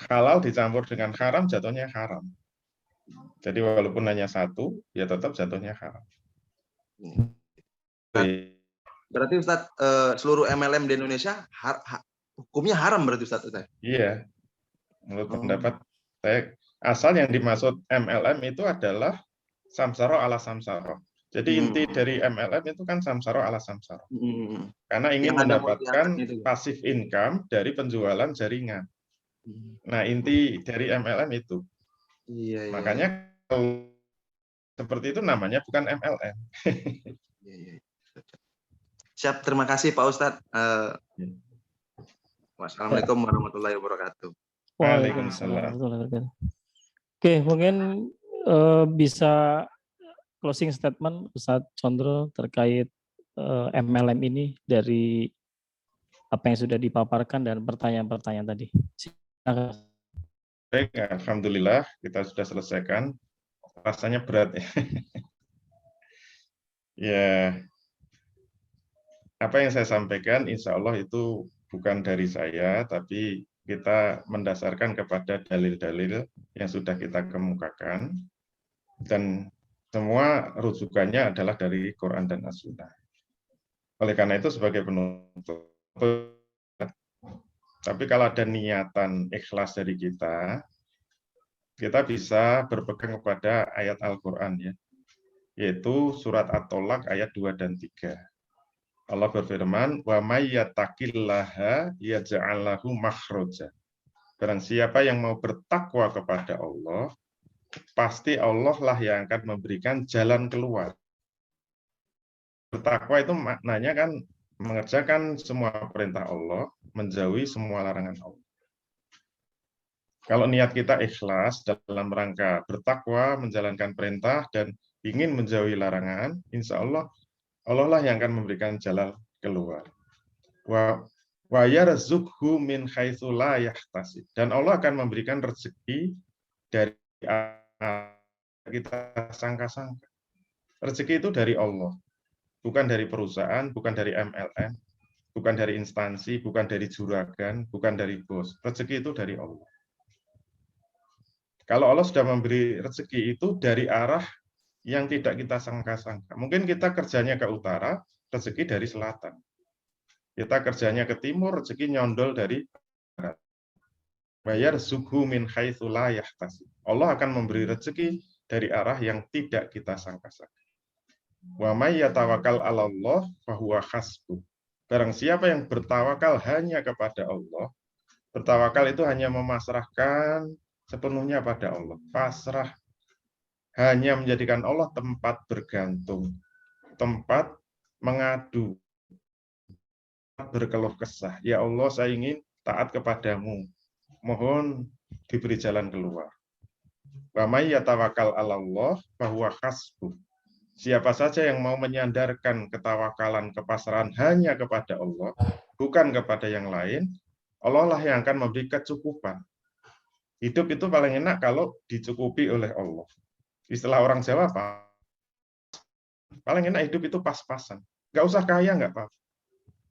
halal dicampur dengan haram, jatuhnya haram. Jadi walaupun hanya satu, ya tetap jatuhnya haram. Berarti Ustadz, seluruh MLM di Indonesia hukumnya haram berarti Ustadz? Iya. Menurut pendapat saya, asal yang dimaksud MLM itu adalah samsara ala samsara. Jadi inti dari MLM itu kan samsara ala samsara. Karena ingin mendapatkan passive income dari penjualan jaringan. Nah, inti dari MLM itu. Iya, iya. Makanya kalau seperti itu namanya bukan MLM. Iya, iya. Siap, terima kasih Pak Ustadz. Wassalamualaikum warahmatullahi wabarakatuh. Waalaikumsalam warahmatullahi wabarakatuh. Oke, mungkin bisa closing statement Ustadz Condro terkait MLM ini dari apa yang sudah dipaparkan dan pertanyaan-pertanyaan tadi. Silakan. Baik, alhamdulillah kita sudah selesaikan. Rasanya berat ya. Ya, apa yang saya sampaikan insya Allah itu bukan dari saya, tapi kita mendasarkan kepada dalil-dalil yang sudah kita kemukakan, dan semua rujukannya adalah dari Quran dan As-Sunnah. Oleh karena itu sebagai penutup, tapi kalau ada niatan ikhlas dari kita bisa berpegang kepada ayat Al-Quran, ya, yaitu surat At-Tolak ayat 2 dan 3. Allah berfirman, wa may yattaqillaha yaj'al lahu makhraja. Barang siapa yang mau bertakwa kepada Allah, pasti Allah lah yang akan memberikan jalan keluar. Bertakwa itu maknanya kan mengerjakan semua perintah Allah, menjauhi semua larangan Allah. Kalau niat kita ikhlas dalam rangka bertakwa, menjalankan perintah, dan ingin menjauhi larangan, insya Allah, Allah lah yang akan memberikan jalan keluar. Wa yarzuqhu min haitsu la yahtasib. Dan Allah akan memberikan rezeki dari kita sangka-sangka. Rezeki itu dari Allah, bukan dari perusahaan, bukan dari MLM, bukan dari instansi, bukan dari juragan, bukan dari bos. Rezeki itu dari Allah. Kalau Allah sudah memberi rezeki itu dari arah yang tidak kita sangka-sangka. Mungkin kita kerjanya ke utara, rezeki dari selatan. Kita kerjanya ke timur, rezeki nyondol dari barat. Bayar suhu min haitsu la yahtasib. Allah akan memberi rezeki dari arah yang tidak kita sangka-sangka. Wa may yatawakkal 'alallah fahuwa hasbuh. Barang siapa yang bertawakal hanya kepada Allah, bertawakal itu hanya memasrahkan sepenuhnya pada Allah. Pasrah, hanya menjadikan Allah tempat bergantung, tempat mengadu, berkeluh kesah. Ya Allah, saya ingin taat kepadamu. Mohon diberi jalan keluar. Wa may yatawakkal 'alallah fahuwa hasbuh. Siapa saja yang mau menyandarkan ketawakalan, kepasrahan hanya kepada Allah, bukan kepada yang lain, Allah lah yang akan memberi kecukupan. Hidup itu paling enak kalau dicukupi oleh Allah. Istilah orang Jawa apa? Paling enak hidup itu pas-pasan. Nggak usah kaya, nggak apa-apa.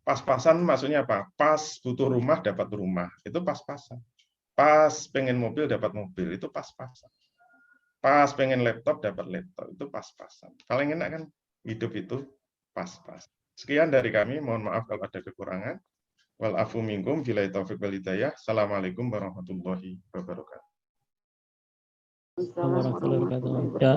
Pas-pasan maksudnya apa? Pas butuh rumah, dapat rumah. Itu pas-pasan. Pas pengen mobil, dapat mobil. Itu pas-pasan. Pas pengen laptop, dapat laptop. Itu pas-pasan. Paling enak kan hidup itu pas-pas. Sekian dari kami. Mohon maaf kalau ada kekurangan. Wal afu minkum billahi taufiq wal hidayah. Assalamualaikum warahmatullahi wabarakatuh. Warahmatullahi wabarakatuh. Ya,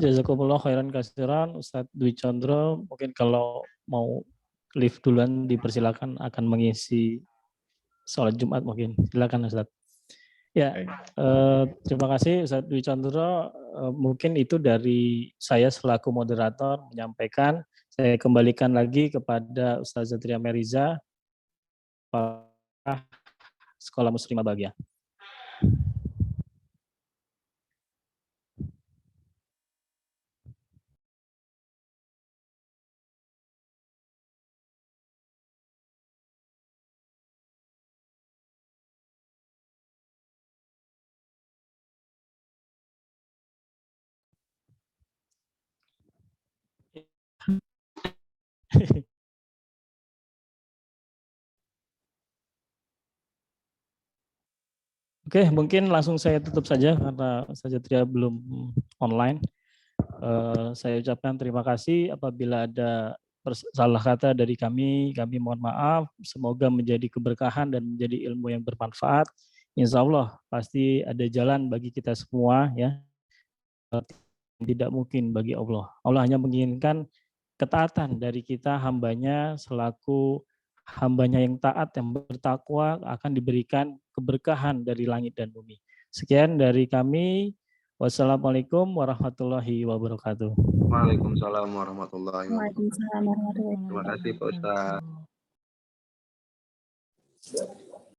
jazakumullah khairan katsiran Ustadz Dwi Condro. Mungkin kalau mau live duluan dipersilakan akan mengisi sholat Jumat mungkin. Silakan Ustadz. Ya, terima kasih Ustadz Dwi Condro. Mungkin itu dari saya selaku moderator menyampaikan. Saya kembalikan lagi kepada Ustaz Zatria Meriza, Sekolah Muslimah Bahagia. Oke, mungkin langsung saya tutup saja karena Ustaz Zatria belum online. Saya ucapkan terima kasih apabila ada salah kata dari kami mohon maaf. Semoga menjadi keberkahan dan menjadi ilmu yang bermanfaat. Insya Allah pasti ada jalan bagi kita semua, ya. Tidak mungkin bagi Allah. Allah hanya menginginkan ketaatan dari kita hambanya selaku hambanya yang taat, yang bertakwa akan diberikan keberkahan dari langit dan bumi. Sekian dari kami. Wassalamualaikum warahmatullahi wabarakatuh. Waalaikumsalam warahmatullahi wabarakatuh. Waalaikumsalam warahmatullahi Terima kasih Pak Ustadz. wabarakatuh.